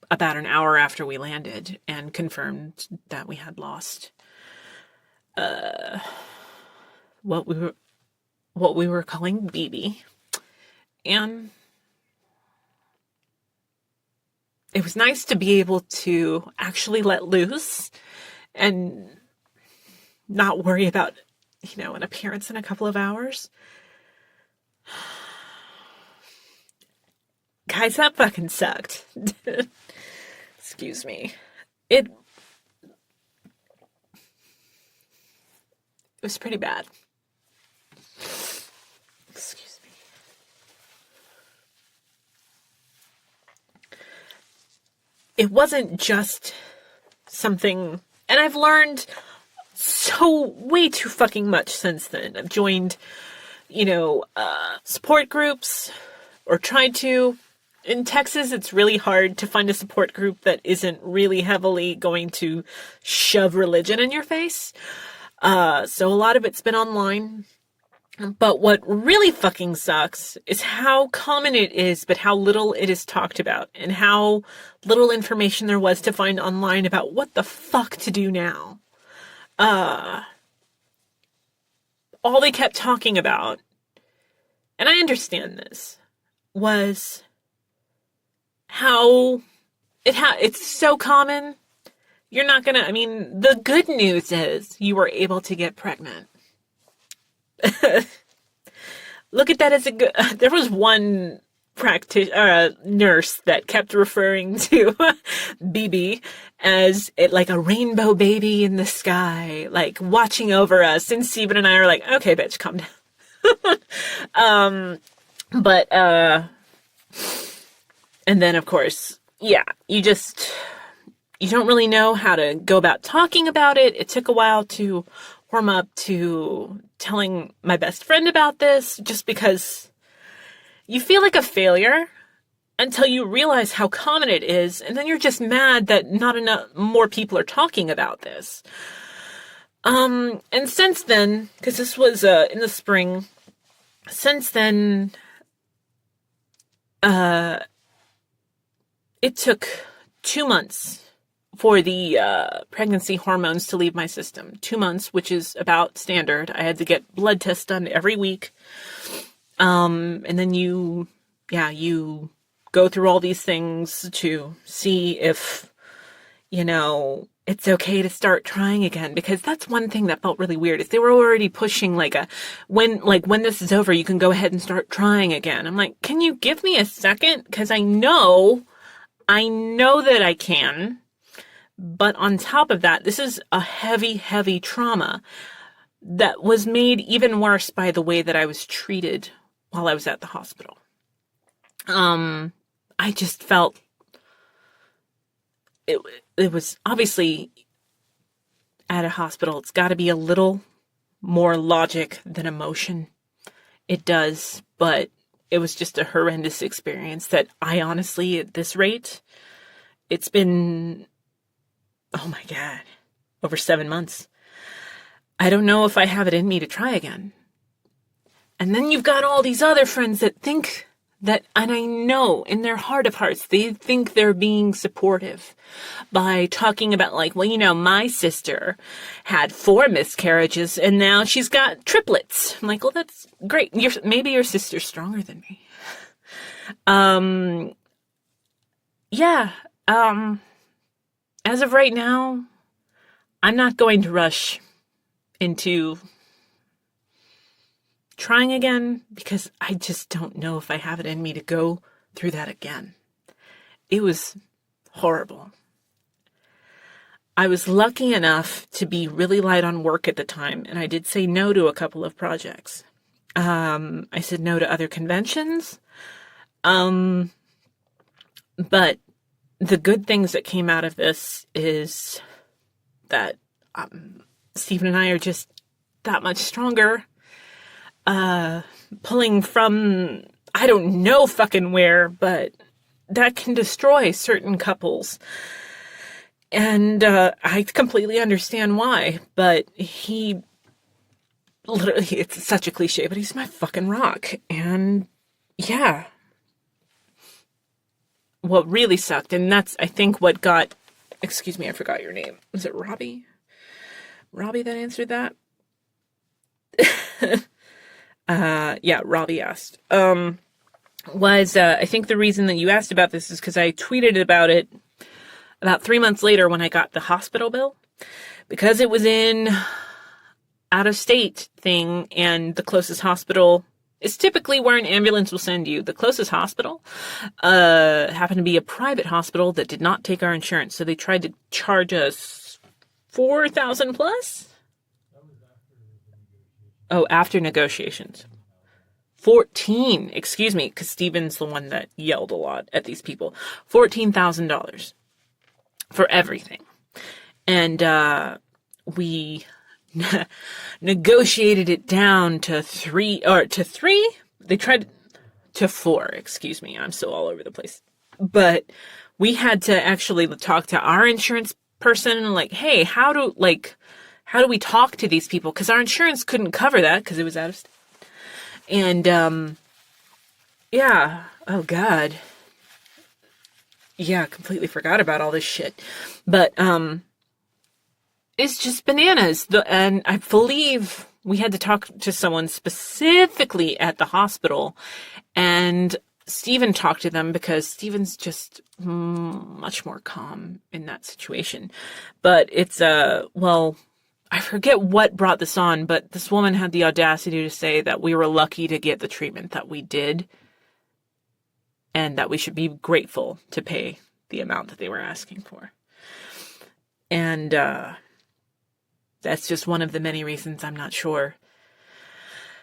about an hour after we landed and confirmed that we had lost what we were calling BB. And it was nice to be able to actually let loose and not worry about, an appearance in a couple of hours. Guys, that fucking sucked. Excuse me. It was pretty bad. Excuse me. It wasn't just something, and I've learned so way too fucking much since then. I've joined, support groups, or tried to. In Texas, it's really hard to find a support group that isn't really heavily going to shove religion in your face. So a lot of it's been online. But what really fucking sucks is how common it is, but how little it is talked about, and how little information there was to find online about what the fuck to do now. All they kept talking about, and I understand this, was how it's so common. You're not gonna, I mean, the good news is you were able to get pregnant. Look at that as a good, there was one nurse that kept referring to BB as it like a rainbow baby in the sky, like watching over us. And Stephen and I are like, okay, bitch, calm down. And then of course, yeah, you don't really know how to go about talking about it. It took a while to warm up to telling my best friend about this, just because you feel like a failure until you realize how common it is, and then you're just mad that not enough more people are talking about this. And since then, because this was in the spring, since then, it took 2 months for the pregnancy hormones to leave my system. 2 months, which is about standard. I had to get blood tests done every week. And then you go through all these things to see if, it's okay to start trying again. Because that's one thing that felt really weird, is they were already pushing when this is over, you can go ahead and start trying again. I'm like, can you give me a second? Because I know that I can. But on top of that, this is a heavy, heavy trauma that was made even worse by the way that I was treated while I was at the hospital. I just felt it was obviously at a hospital. It's got to be a little more logic than emotion. It does, but it was just a horrendous experience that I honestly, at this rate, it's been, oh my God, over 7 months. I don't know if I have it in me to try again. And then you've got all these other friends that think that, and I know in their heart of hearts, they think they're being supportive by talking about my sister had 4 miscarriages and now she's got triplets. I'm like, well, that's great. Maybe your sister's stronger than me. As of right now, I'm not going to rush into trying again because I just don't know if I have it in me to go through that again. It was horrible. I was lucky enough to be really light on work at the time, and I did say no to a couple of projects. I said no to other conventions. But the good things that came out of this is that Stephen and I are just that much stronger. Pulling from, I don't know fucking where, but that can destroy certain couples. And I completely understand why, but he literally, it's such a cliche, but he's my fucking rock. And yeah. What really sucked, and that's, I think, what got, excuse me, I forgot your name. Was it Robbie? Robbie that answered that? Yeah, Robbie asked. I think the reason that you asked about this is because I tweeted about it about 3 months later when I got the hospital bill. Because it was in out-of-state thing, and the closest hospital is typically where an ambulance will send you. The closest hospital happened to be a private hospital that did not take our insurance, so they tried to charge us $4,000 plus. Oh, after negotiations. 14, excuse me, because Steven's the one that yelled a lot at these people. $14,000 for everything. And we negotiated it down to 3. They tried to 4, excuse me. I'm so all over the place. But we had to actually talk to our insurance person, like, hey, how how do we talk to these people? Because our insurance couldn't cover that because it was out of state. And, yeah. Oh, God. Yeah, completely forgot about all this shit. But, it's just bananas. And I believe we had to talk to someone specifically at the hospital, and Stephen talked to them because Stephen's just much more calm in that situation. But it's, well, I forget what brought this on, but this woman had the audacity to say that we were lucky to get the treatment that we did, and that we should be grateful to pay the amount that they were asking for. And, that's just one of the many reasons I'm not sure.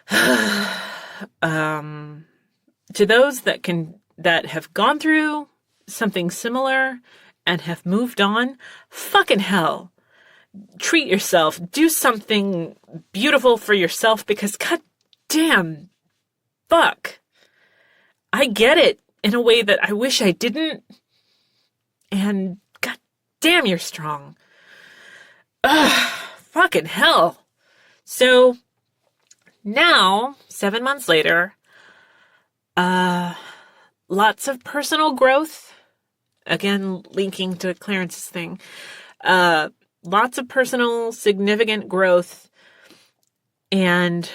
To those that have gone through something similar and have moved on, fucking hell. Treat yourself. Do something beautiful for yourself, because god damn, fuck. I get it in a way that I wish I didn't. And god damn, you're strong. Ugh. Fucking hell. So now, 7 months later, lots of personal growth. Again, linking to Clarence's thing. Lots of personal, significant growth. And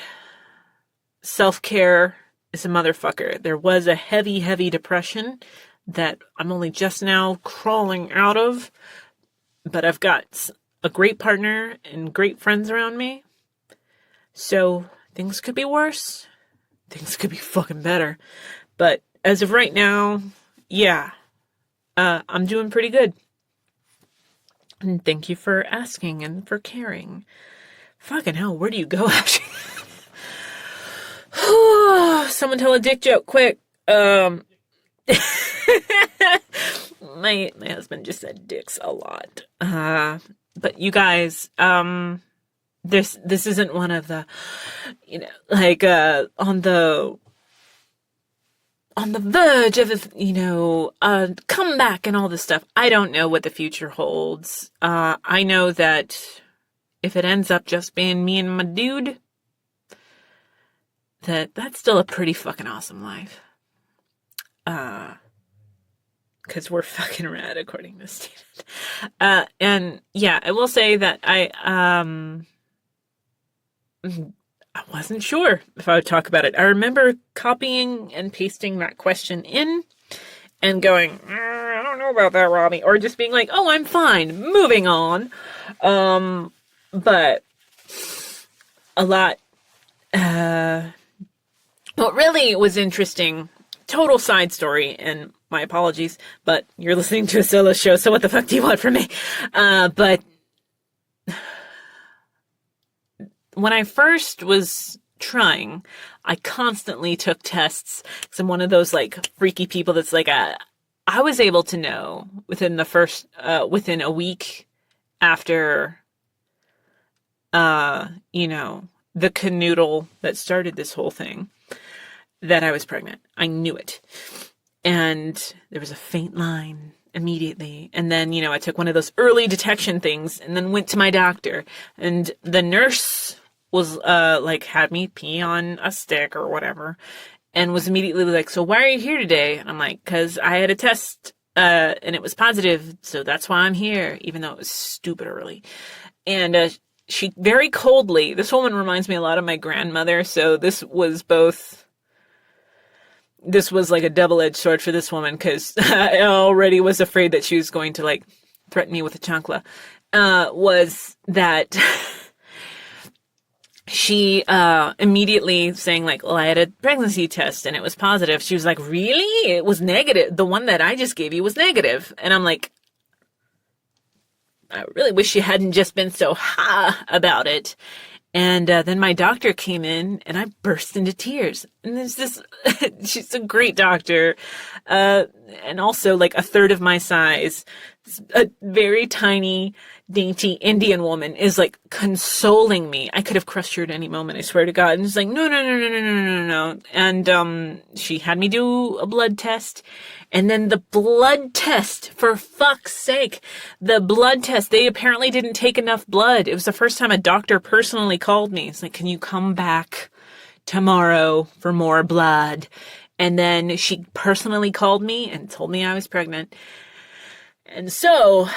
self-care is a motherfucker. There was a heavy, heavy depression that I'm only just now crawling out of. But I've got a great partner and great friends around me. So things could be worse. Things could be fucking better. But as of right now, yeah, I'm doing pretty good. And thank you for asking and for caring. Fucking hell, where do you go after? Someone tell a dick joke, quick. My husband just said dicks a lot. But you guys, this isn't one of the, like, on the verge of, comeback and all this stuff. I don't know what the future holds. I know that if it ends up just being me and my dude, that's still a pretty fucking awesome life. Because we're fucking rad, according to Steven. And yeah, I will say that I wasn't sure if I would talk about it. I remember copying and pasting that question in and going, I don't know about that, Robbie. Or just being like, oh, I'm fine, moving on. But a lot, what really was interesting, total side story, and my apologies, but you're listening to a solo show, so what the fuck do you want from me? But when I first was trying, I constantly took tests, because I'm one of those, like, freaky people that's like, I was able to know within a week after, the canoodle that started this whole thing, that I was pregnant. I knew it. And there was a faint line immediately. And then, I took one of those early detection things and then went to my doctor. And the nurse was, had me pee on a stick or whatever. And was immediately like, so why are you here today? And I'm like, 'cause I had a test, and it was positive. So that's why I'm here, even though it was stupid early. And, she very coldly, this woman reminds me a lot of my grandmother. So this was like a double-edged sword for this woman, because I already was afraid that she was going to, like, threaten me with a chancla, was that she immediately saying, like, well, I had a pregnancy test and it was positive. She was like, really? It was negative. The one that I just gave you was negative. And I'm like, I really wish you hadn't just been so about it. And then my doctor came in and I burst into tears. And there's this, she's a great doctor. And also like a third of my size, a very tiny, dainty Indian woman is like consoling me. I could have crushed her at any moment, I swear to God. And she's like, no, no, no, no, no, no, no, no. And, she had me do a blood test. And then the blood test, for fuck's sake, the blood test, they apparently didn't take enough blood. It was the first time a doctor personally called me. It's like, can you come back tomorrow for more blood? And then she personally called me and told me I was pregnant. And so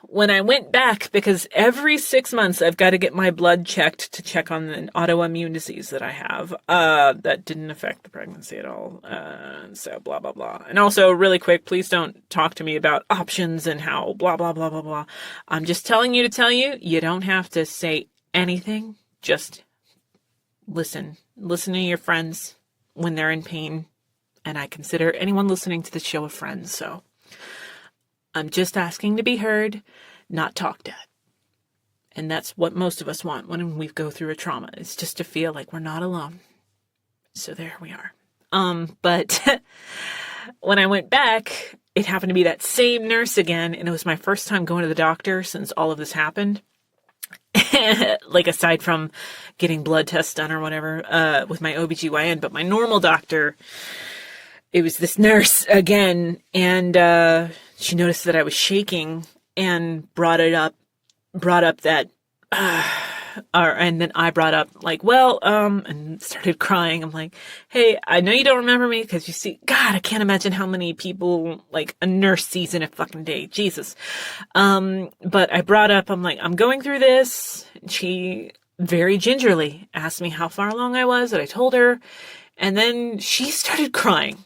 when I went back, because every 6 months I've got to get my blood checked to check on the autoimmune disease that I have, that didn't affect the pregnancy at all. So blah, blah, blah. And also really quick, please don't talk to me about options and how blah, blah, blah, blah, blah. I'm just telling you to tell you, you don't have to say anything. Just listen. Listen to your friends when they're in pain. And I consider anyone listening to the show a friend, so I'm just asking to be heard, not talked at. And that's what most of us want when we go through a trauma. It's just to feel like we're not alone. So there we are. But when I went back, it happened to be that same nurse again. And it was my first time going to the doctor since all of this happened. Like aside from getting blood tests done or whatever, with my OBGYN, but my normal doctor, it was this nurse again. And, she noticed that I was shaking and brought up that, and then I brought up like, well, and started crying. I'm like, hey, I know you don't remember me because you see, God, I can't imagine how many people like a nurse sees in a fucking day. Jesus. But I brought up, I'm like, I'm going through this. She very gingerly asked me how far along I was, and I told her, and then she started crying.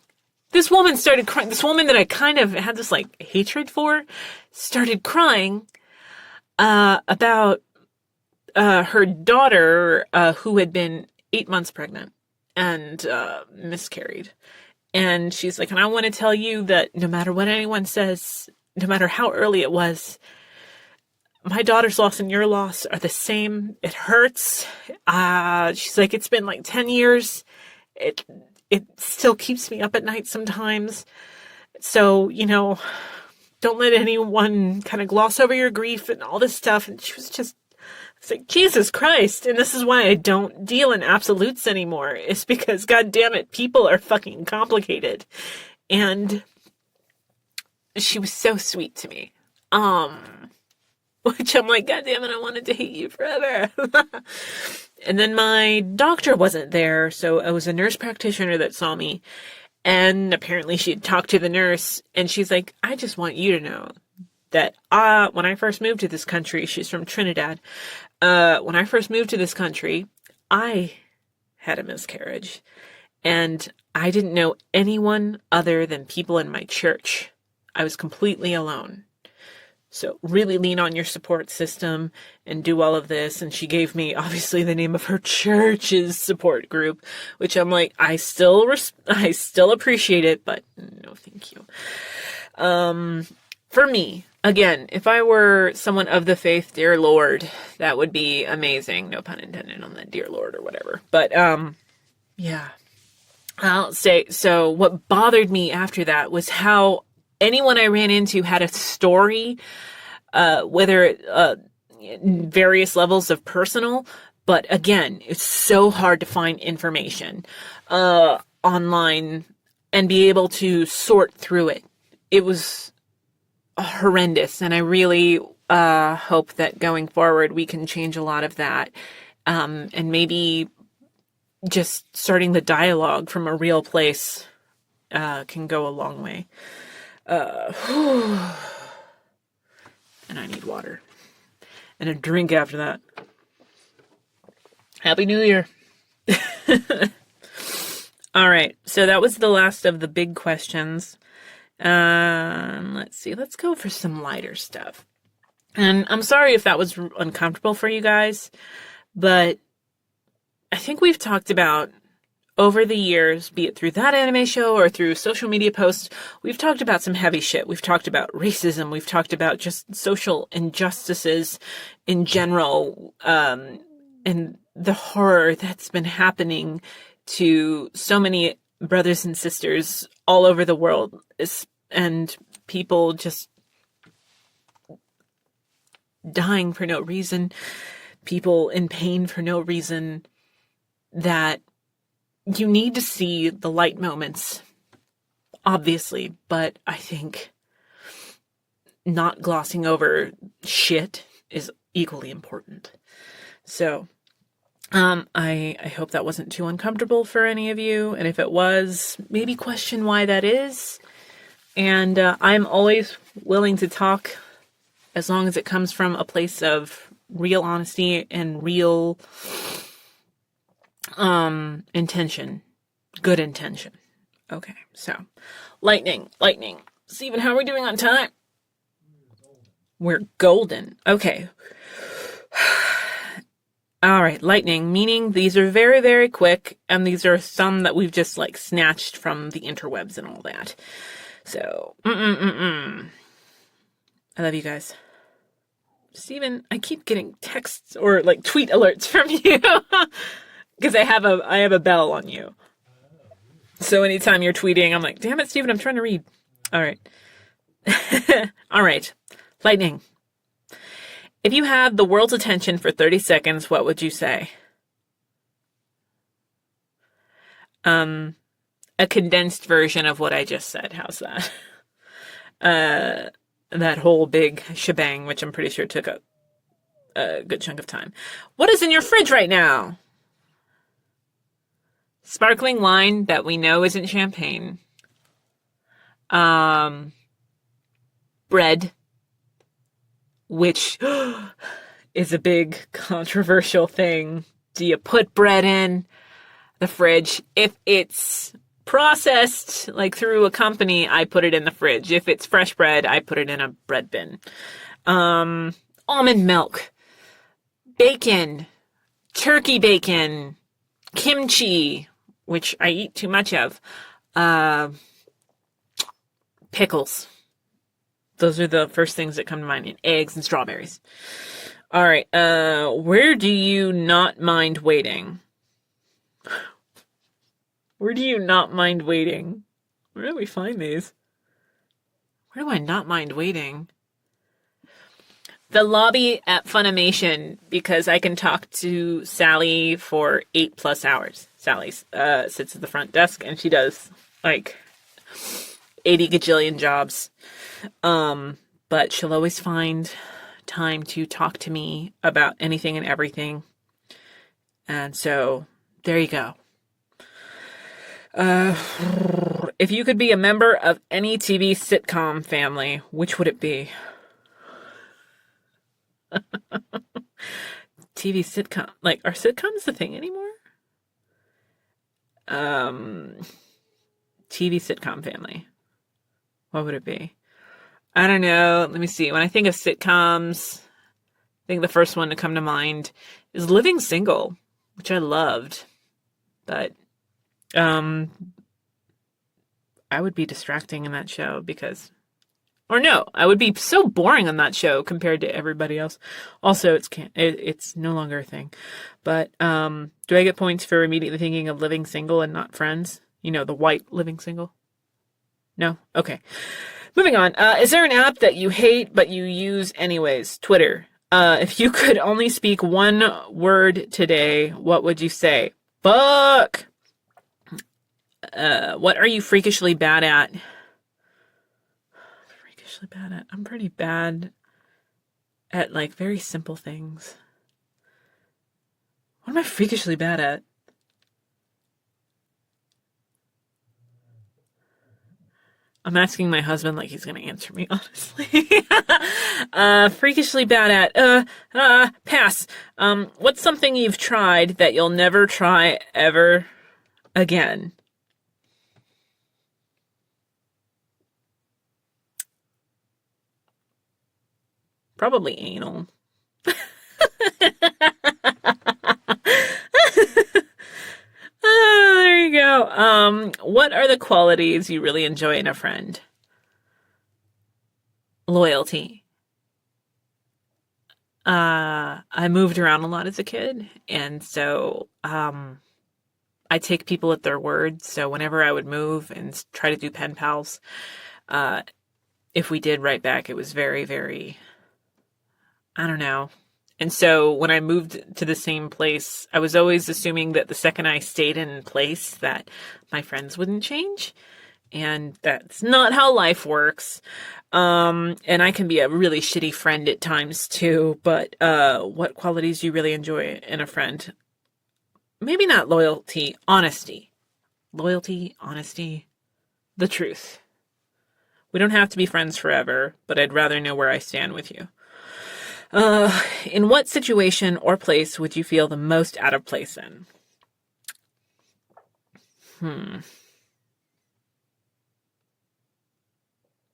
This woman started crying. This woman that I kind of had this like hatred for started crying, about, her daughter, who had been 8 months pregnant and, miscarried. And she's like, and I want to tell you that no matter what anyone says, no matter how early it was, my daughter's loss and your loss are the same. It hurts. She's like, it's been like 10 years. It still keeps me up at night sometimes. So, don't let anyone kind of gloss over your grief and all this stuff. And she was just, it's like, Jesus Christ. And this is why I don't deal in absolutes anymore. It's because, God damn it, people are fucking complicated. And she was so sweet to me. Which I'm like, God damn it, I wanted to hate you forever. And then my doctor wasn't there, so it was a nurse practitioner that saw me. And apparently she had talked to the nurse, and she's like, I just want you to know that when I first moved to this country, she's from Trinidad. When I first moved to this country, I had a miscarriage. And I didn't know anyone other than people in my church. I was completely alone. So really lean on your support system and do all of this. And she gave me, obviously, the name of her church's support group, which I'm like, I still appreciate it, but no, thank you. For me, again, if I were someone of the faith, dear Lord, that would be amazing. No pun intended on that, dear Lord or whatever. But, yeah, I'll say, so what bothered me after that was how anyone I ran into had a story, whether various levels of personal, but again, it's so hard to find information online and be able to sort through it. It was horrendous, and I really hope that going forward we can change a lot of that, and maybe just starting the dialogue from a real place can go a long way. And I need water and a drink after that. Happy New Year. All right. So that was the last of the big questions. Let's see. Let's go for some lighter stuff. And I'm sorry if that was uncomfortable for you guys, but I think we've talked about over the years, be it through that anime show or through social media posts, we've talked about some heavy shit. We've talked about racism. We've talked about just social injustices in general, and the horror that's been happening to so many brothers and sisters all over the world, and people just dying for no reason, people in pain for no reason, that you need to see the light moments, obviously, but I think not glossing over shit is equally important. So, I hope that wasn't too uncomfortable for any of you, and if it was, maybe question why that is. And I'm always willing to talk as long as it comes from a place of real honesty and real intention. Good intention. Okay, so lightning. Stephen, how are we doing on time? We're golden. Okay. All right, lightning, meaning these are very, very quick, and these are some that we've just like snatched from the interwebs and all that. So, I love you guys. Stephen, I keep getting texts or like tweet alerts from you because I have a bell on you. So anytime you're tweeting, I'm like, damn it, Stephen, I'm trying to read. All right. All right. Lightning. If you had the world's attention for 30 seconds, what would you say? A condensed version of what I just said. How's that? That whole big shebang, which I'm pretty sure took a good chunk of time. What is in your fridge right now? Sparkling wine that we know isn't champagne. Bread, which is a big controversial thing. Do you put bread in the fridge? If it's processed, like through a company, I put it in the fridge. If it's fresh bread, I put it in a bread bin. Almond milk, bacon, turkey bacon, kimchi, which I eat too much of, pickles. Those are the first things that come to mind, and eggs and strawberries. All right, where do you not mind waiting? Where do you not mind waiting? Where do we find these? Where do I not mind waiting? The lobby at Funimation, because I can talk to Sally for 8+ hours. Sally sits at the front desk and she does like 80 gajillion jobs. But she'll always find time to talk to me about anything and everything. And so there you go. If you could be a member of any TV sitcom family, which would it be? TV sitcom, like, are sitcoms a thing anymore? TV sitcom family. What would it be? I don't know. Let me see. When I think of sitcoms, I think the first one to come to mind is Living Single, which I loved. But I would be distracting in that show because, or no, I would be so boring on that show compared to everybody else. Also, it's no longer a thing. But do I get points for immediately thinking of Living Single and not Friends? You know, the white Living Single? No? Okay. Moving on. Is there an app that you hate but you use anyways? Twitter. If you could only speak one word today, what would you say? Fuck! What are you freakishly bad at? Freakishly bad at? I'm pretty bad at, like, very simple things. What am I freakishly bad at? I'm asking my husband like he's going to answer me, honestly. Freakishly bad at, pass. What's something you've tried that you'll never try ever again? Probably anal. There you go. What are the qualities you really enjoy in a friend? Loyalty. I moved around a lot as a kid, and so I take people at their word. So whenever I would move and try to do pen pals, if we did write back, it was very, very I don't know. And so when I moved to the same place, I was always assuming that the second I stayed in place that my friends wouldn't change. And that's not how life works. And I can be a really shitty friend at times too, but what qualities do you really enjoy in a friend? Maybe not loyalty, honesty. Loyalty, honesty, the truth. We don't have to be friends forever, but I'd rather know where I stand with you. In what situation or place would you feel the most out of place in?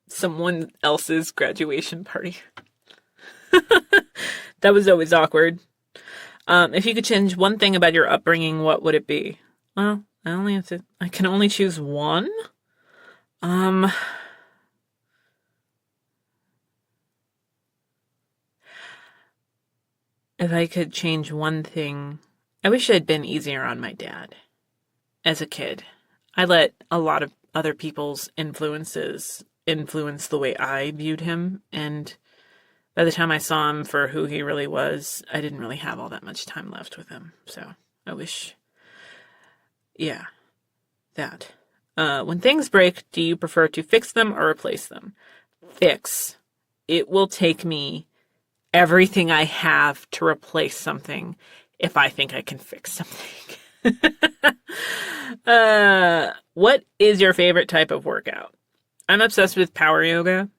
Someone else's graduation party. That was always awkward. If you could change one thing about your upbringing, what would it be? Well, I can only choose one. If I could change one thing, I wish I'd been easier on my dad. As a kid, I let a lot of other people's influences influence the way I viewed him, and by the time I saw him for who he really was, I didn't really have all that much time left with him. So I wish, yeah, that. When things break, do you prefer to fix them or replace them? Fix. It will take me everything I have to replace something if I think I can fix something. What is your favorite type of workout? I'm obsessed with power yoga,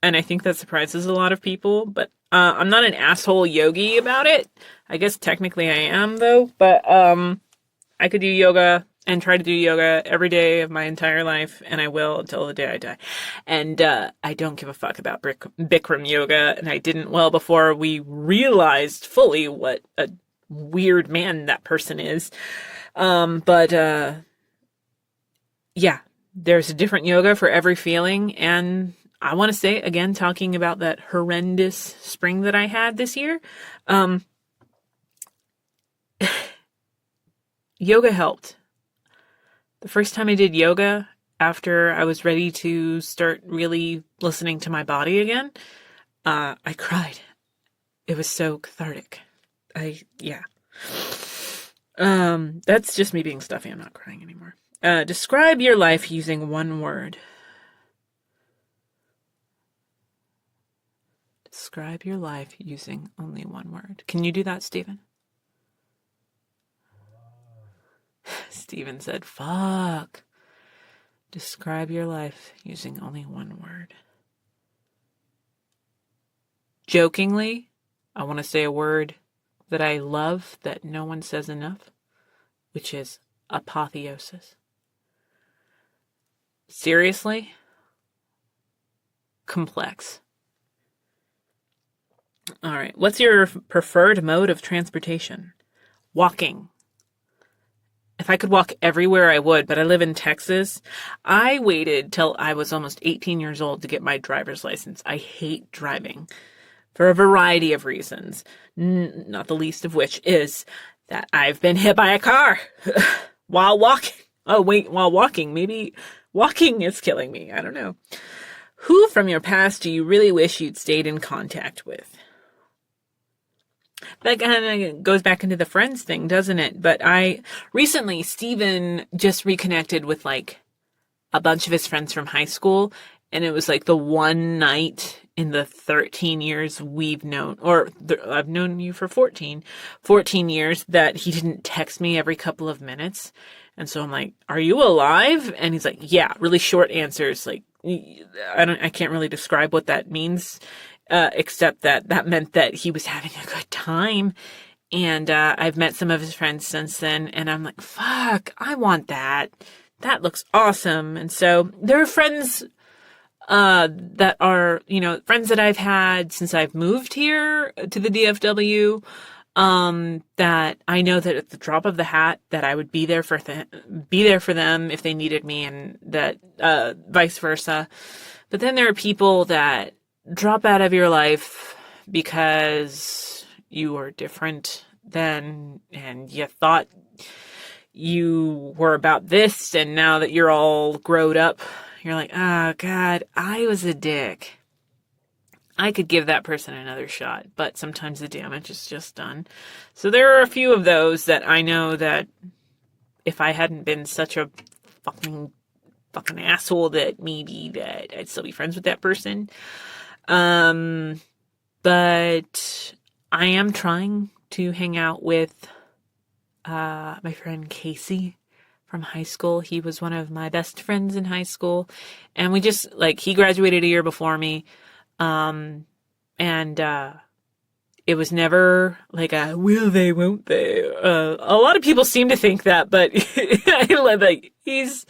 and I think that surprises a lot of people, but I'm not an asshole yogi about it. I guess technically I am, though, but I could do yoga and try to do yoga every day of my entire life, and I will until the day I die. And I don't give a fuck about Bikram yoga, and I didn't well before we realized fully what a weird man that person is. Yeah, there's a different yoga for every feeling, and I want to say, again, talking about that horrendous spring that I had this year, yoga helped. The first time I did yoga, after I was ready to start really listening to my body again, I cried. It was so cathartic. That's just me being stuffy. I'm not crying anymore. Describe your life using one word. Describe your life using only one word. Can you do that, Stephen? Stephen said, fuck. Describe your life using only one word. Jokingly, I want to say a word that I love that no one says enough, which is apotheosis. Seriously? Complex. All right. What's your preferred mode of transportation? Walking. If I could walk everywhere, I would, but I live in Texas. I waited till I was almost 18 years old to get my driver's license. I hate driving for a variety of reasons, not the least of which is that I've been hit by a car while walking. Oh, wait, while walking. Maybe walking is killing me. I don't know. Who from your past do you really wish you'd stayed in contact with? That kind of goes back into the friends thing, doesn't it? But recently, Stephen just reconnected with like a bunch of his friends from high school. And it was like the one night in the 13 years we've known, I've known you for 14 years, that he didn't text me every couple of minutes. And so I'm like, are you alive? And he's like, yeah, really short answers. Like, I can't really describe what that means. Except that meant that he was having a good time. And I've met some of his friends since then, and I'm like, fuck, I want that. That looks awesome. And so there are friends that are, friends that I've had since I've moved here to the DFW, that I know that at the drop of the hat that I would be there for them if they needed me, and that vice versa. But then there are people that drop out of your life because you were different then, and you thought you were about this, and now that you're all grown up, you're like, oh God, I was a dick. I could give that person another shot, but sometimes the damage is just done. So there are a few of those that I know that if I hadn't been such a fucking asshole, that maybe that I'd still be friends with that person. But I am trying to hang out with my friend Casey from high school. He was one of my best friends in high school, and we just he graduated a year before me, and it was never like a will they, won't they. A lot of people seem to think that, but he's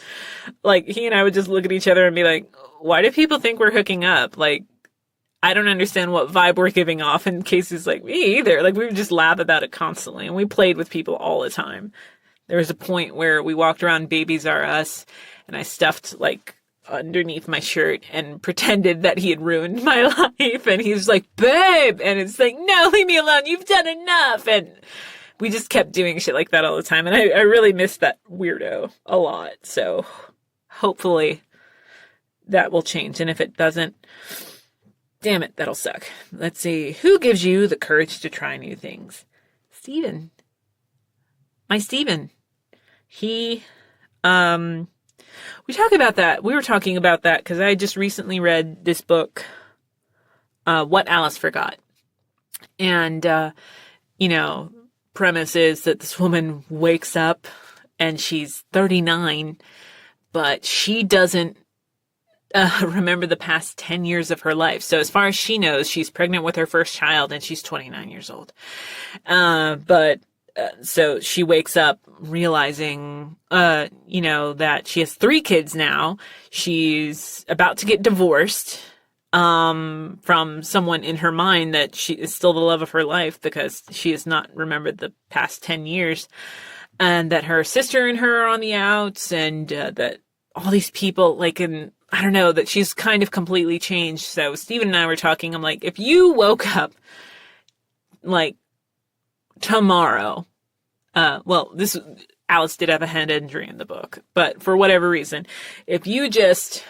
he and I would just look at each other and be like, why do people think we're hooking up? I don't understand what vibe we're giving off. And Casey's like, me either. We would just laugh about it constantly. And we played with people all the time. There was a point where we walked around Babies R Us, and I stuffed underneath my shirt and pretended that he had ruined my life. And he was like, babe. And it's like, no, leave me alone. You've done enough. And we just kept doing shit like that all the time. And I really missed that weirdo a lot. So hopefully that will change. And if it doesn't, damn it, that'll suck. Let's see. Who gives you the courage to try new things? Stephen. My Stephen. He, we talk about that. We were talking about that because I just recently read this book, What Alice Forgot. And, premise is that this woman wakes up and she's 39, but she doesn't remember the past 10 years of her life. So as far as she knows, she's pregnant with her first child and she's 29 years old. So she wakes up realizing, that she has 3 kids now. She's about to get divorced, from someone in her mind that she is still the love of her life because she has not remembered the past 10 years, and that her sister and her are on the outs, and, that all these people, I don't know, that she's kind of completely changed. So Stephen and I were talking. I'm like, if you woke up tomorrow, Alice did have a head injury in the book, but for whatever reason, if you just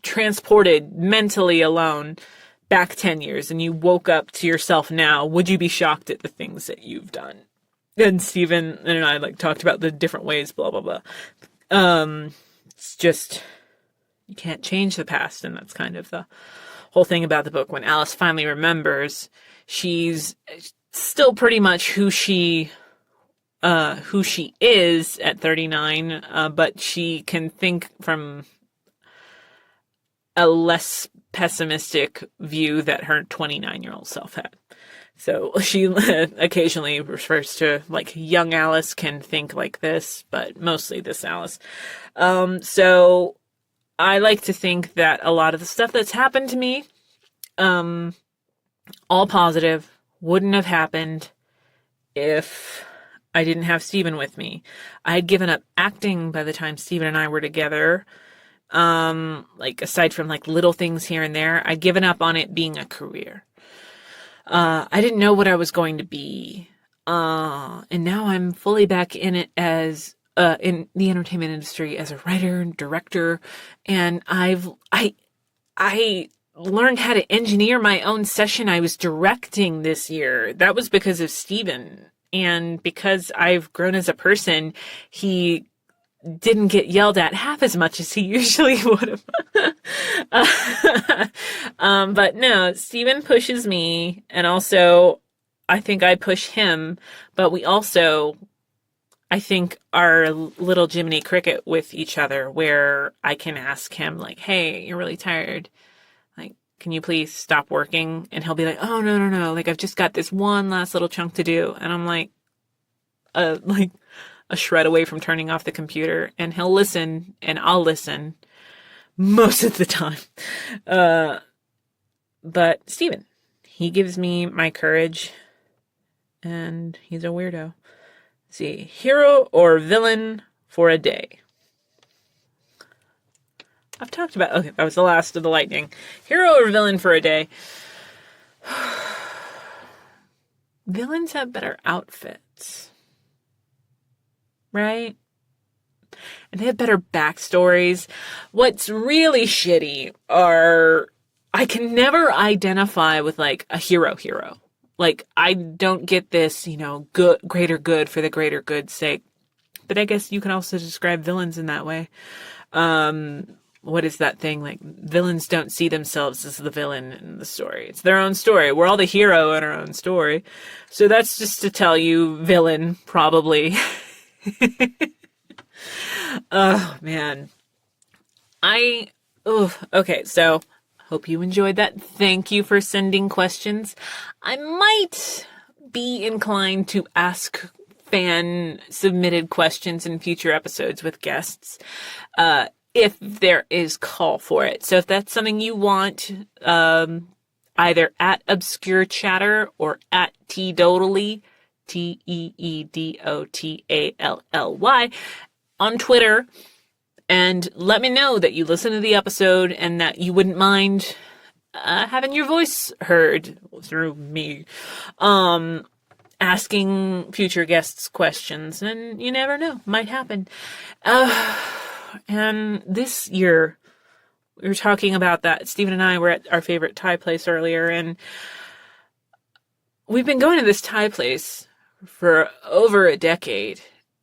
transported mentally alone back 10 years and you woke up to yourself now, would you be shocked at the things that you've done? And Stephen and I talked about the different ways, blah, blah, blah. It's just, you can't change the past. And that's kind of the whole thing about the book. When Alice finally remembers, she's still pretty much who she is at 39, but she can think from a less pessimistic view that her 29-year-old self had. So she occasionally refers to young Alice can think like this, but mostly this Alice. So I like to think that a lot of the stuff that's happened to me, all positive, wouldn't have happened if I didn't have Stephen with me. I had given up acting by the time Stephen and I were together. Aside from little things here and there, I'd given up on it being a career. I didn't know what I was going to be. And now I'm fully back in it as, in the entertainment industry as a writer and director. And I learned how to engineer my own session I was directing this year. That was because of Stephen. And because I've grown as a person, he didn't get yelled at half as much as he usually would have. But no, Stephen pushes me, and also I think I push him, but we also, I think, are a little Jiminy Cricket with each other, where I can ask him hey, you're really tired. Can you please stop working? And he'll be like, oh, no. I've just got this one last little chunk to do. And I'm a shred away from turning off the computer, and he'll listen and I'll listen most of the time. But Stephen, he gives me my courage, and he's a weirdo. Let's see, hero or villain for a day. I've talked about, okay, that was the last of the lightning. Hero or villain for a day. Villains have better outfits. Right? And they have better backstories. What's really shitty are I can never identify with like a hero. Like, I don't get this, good, greater good for the greater good's sake. But I guess you can also describe villains in that way. What is that thing? Like, villains don't see themselves as the villain in the story. It's their own story. We're all the hero in our own story. So that's just to tell you, villain, probably. Oh, man. Okay, so hope you enjoyed that. Thank you for sending questions. I might be inclined to ask fan-submitted questions in future episodes with guests, if there is call for it. So if that's something you want, either at Obscure Chatter or at Teedotally, TeeDotally, on Twitter, and let me know that you listen to the episode and that you wouldn't mind having your voice heard through me, asking future guests questions. And you never know, might happen. And this year, we were talking about that. Stephen and I were at our favorite Thai place earlier, and we've been going to this Thai place for over a decade.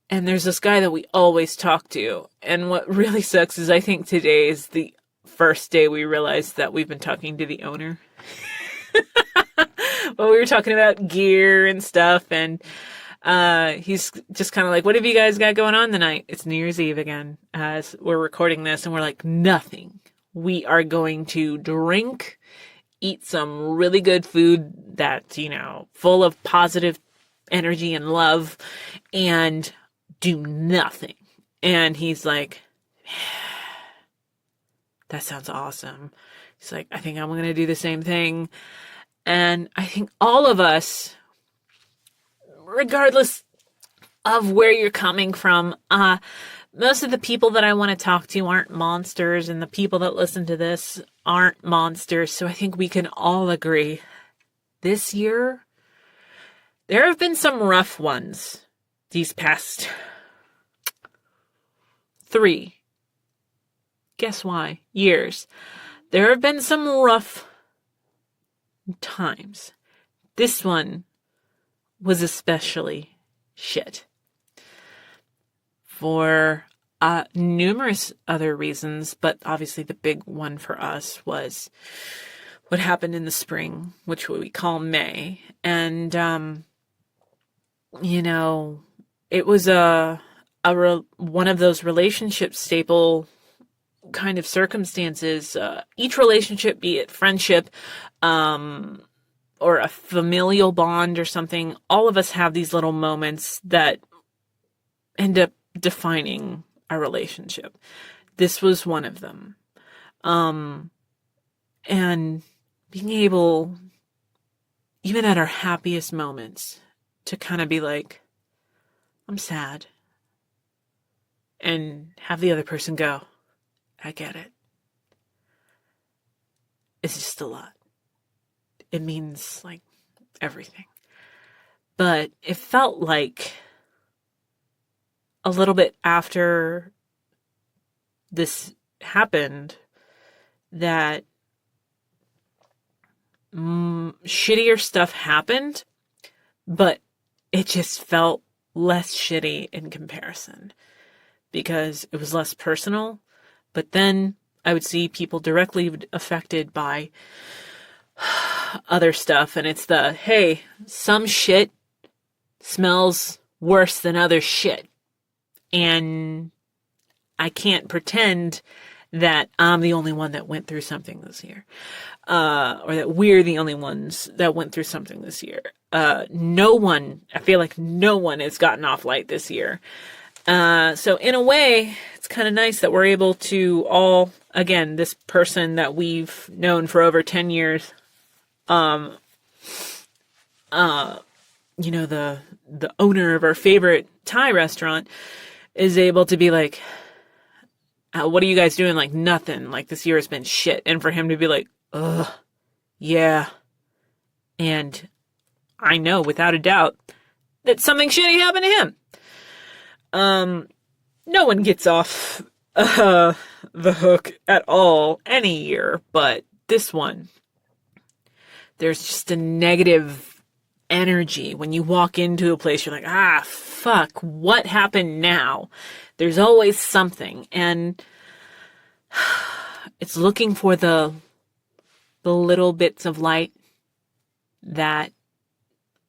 And there's this guy that we always talk to. And what really sucks is I think today is the first day we realized that we've been talking to the owner. Well, we were talking about gear and stuff, and he's just kind of like, what have you guys got going on tonight? It's New Year's Eve again, as we're recording this, and we're like, nothing. We are going to drink, eat some really good food that's, full of positive energy and love, and do nothing. And he's like, that sounds awesome. He's like, I think I'm going to do the same thing. And I think all of us, regardless of where you're coming from, most of the people that I want to talk to aren't monsters, and the people that listen to this aren't monsters. So I think we can all agree this year, there have been some rough ones these past 3, guess why, years. There have been some rough times. This one was especially shit. For numerous other reasons, but obviously the big one for us was what happened in the spring, which we call May. And, it was one of those relationship staple kind of circumstances. Each relationship, be it friendship, or a familial bond or something, all of us have these little moments that end up defining our relationship. This was one of them. And being able, even at our happiest moments, to kind of be like, I'm sad. And have the other person go, I get it. It's just a lot. It means like everything. But it felt like a little bit after this happened that shittier stuff happened, but it just felt less shitty in comparison because it was less personal. But then I would see people directly affected by other stuff, and it's the, hey, some shit smells worse than other shit. And I can't pretend that I'm the only one that went through something this year. Or that we're the only ones that went through something this year. I feel like no one has gotten off light this year. So in a way, it's kind of nice that we're able to all, again, this person that we've known for over 10 years, the owner of our favorite Thai restaurant is able to be like, what are you guys doing? Like, nothing. Like, this year has been shit. And for him to be like, ugh, yeah. And I know without a doubt that something shitty happened to him. No one gets off the hook at all any year, but this one, there's just a negative energy. When you walk into a place, you're like, ah, fuck, what happened now? There's always something. And it's looking for the little bits of light that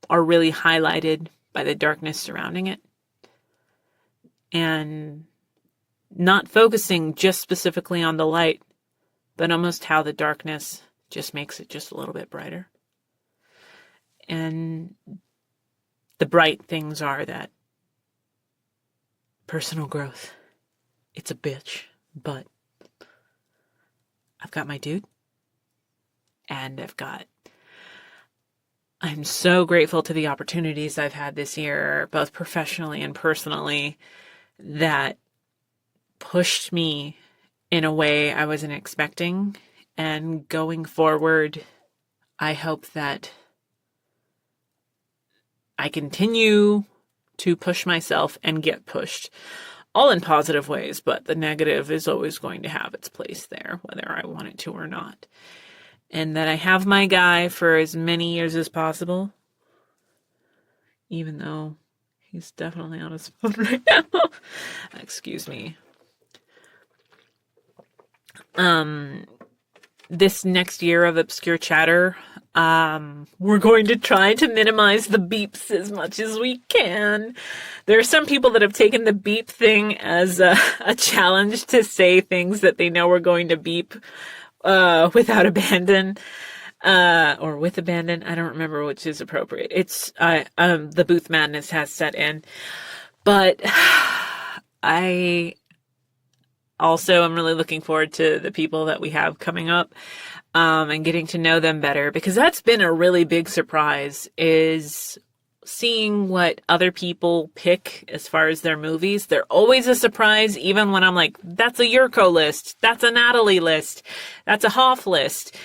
are really highlighted by the darkness surrounding it. And not focusing just specifically on the light, but almost how the darkness just makes it just a little bit brighter. And the bright things are that personal growth, it's a bitch, but I've got my dude, and I'm so grateful to the opportunities I've had this year, both professionally and personally, that pushed me in a way I wasn't expecting. And going forward, I hope that I continue to push myself and get pushed, all in positive ways, but the negative is always going to have its place there, whether I want it to or not. And that I have my guy for as many years as possible, even though he's definitely on his phone right now. Excuse me. This next year of Obscure Chatter, we're going to try to minimize the beeps as much as we can. There are some people that have taken the beep thing as a challenge to say things that they know are going to beep without abandon. Or with abandon. I don't remember which is appropriate. It's, the booth madness has set in. But I also am really looking forward to the people that we have coming up, and getting to know them better, because that's been a really big surprise, is seeing what other people pick as far as their movies. They're always a surprise, even when I'm like, that's a Yurko list, that's a Natalie list, that's a Hoff list.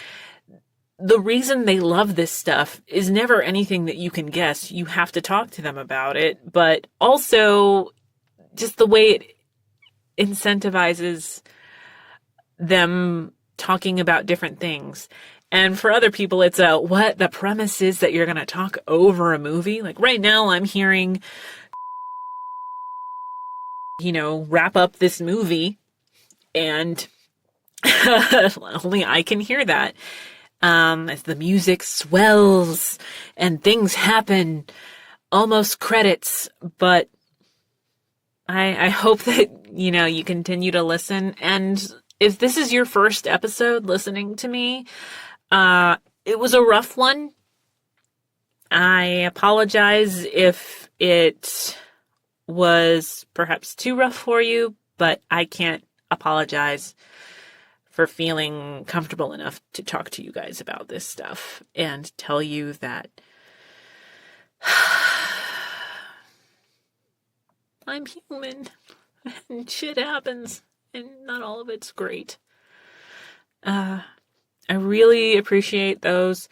The reason they love this stuff is never anything that you can guess. You have to talk to them about it, but also just the way it incentivizes them talking about different things. And for other people, it's what the premise is that you're going to talk over a movie. Like right now I'm hearing, wrap up this movie, and only I can hear that. As the music swells and things happen, almost credits, but I hope that, you continue to listen. And if this is your first episode listening to me, it was a rough one. I apologize if it was perhaps too rough for you, but I can't apologize for feeling comfortable enough to talk to you guys about this stuff and tell you that I'm human and shit happens and not all of it's great. I really appreciate those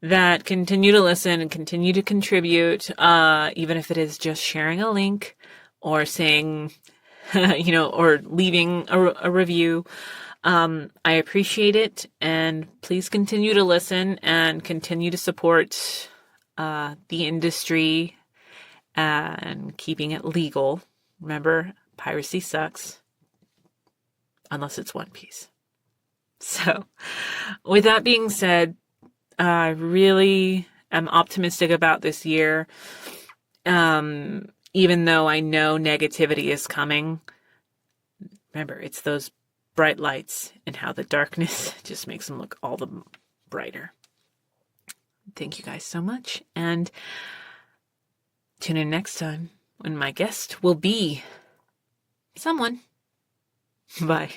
that continue to listen and continue to contribute, even if it is just sharing a link or saying, or leaving a review. I appreciate it, and please continue to listen and continue to support the industry and keeping it legal. Remember, piracy sucks, unless it's One Piece. So, with that being said, I really am optimistic about this year, even though I know negativity is coming. Remember, it's those bright lights and how the darkness just makes them look all the brighter. Thank you guys so much, and tune in next time when my guest will be someone. Bye.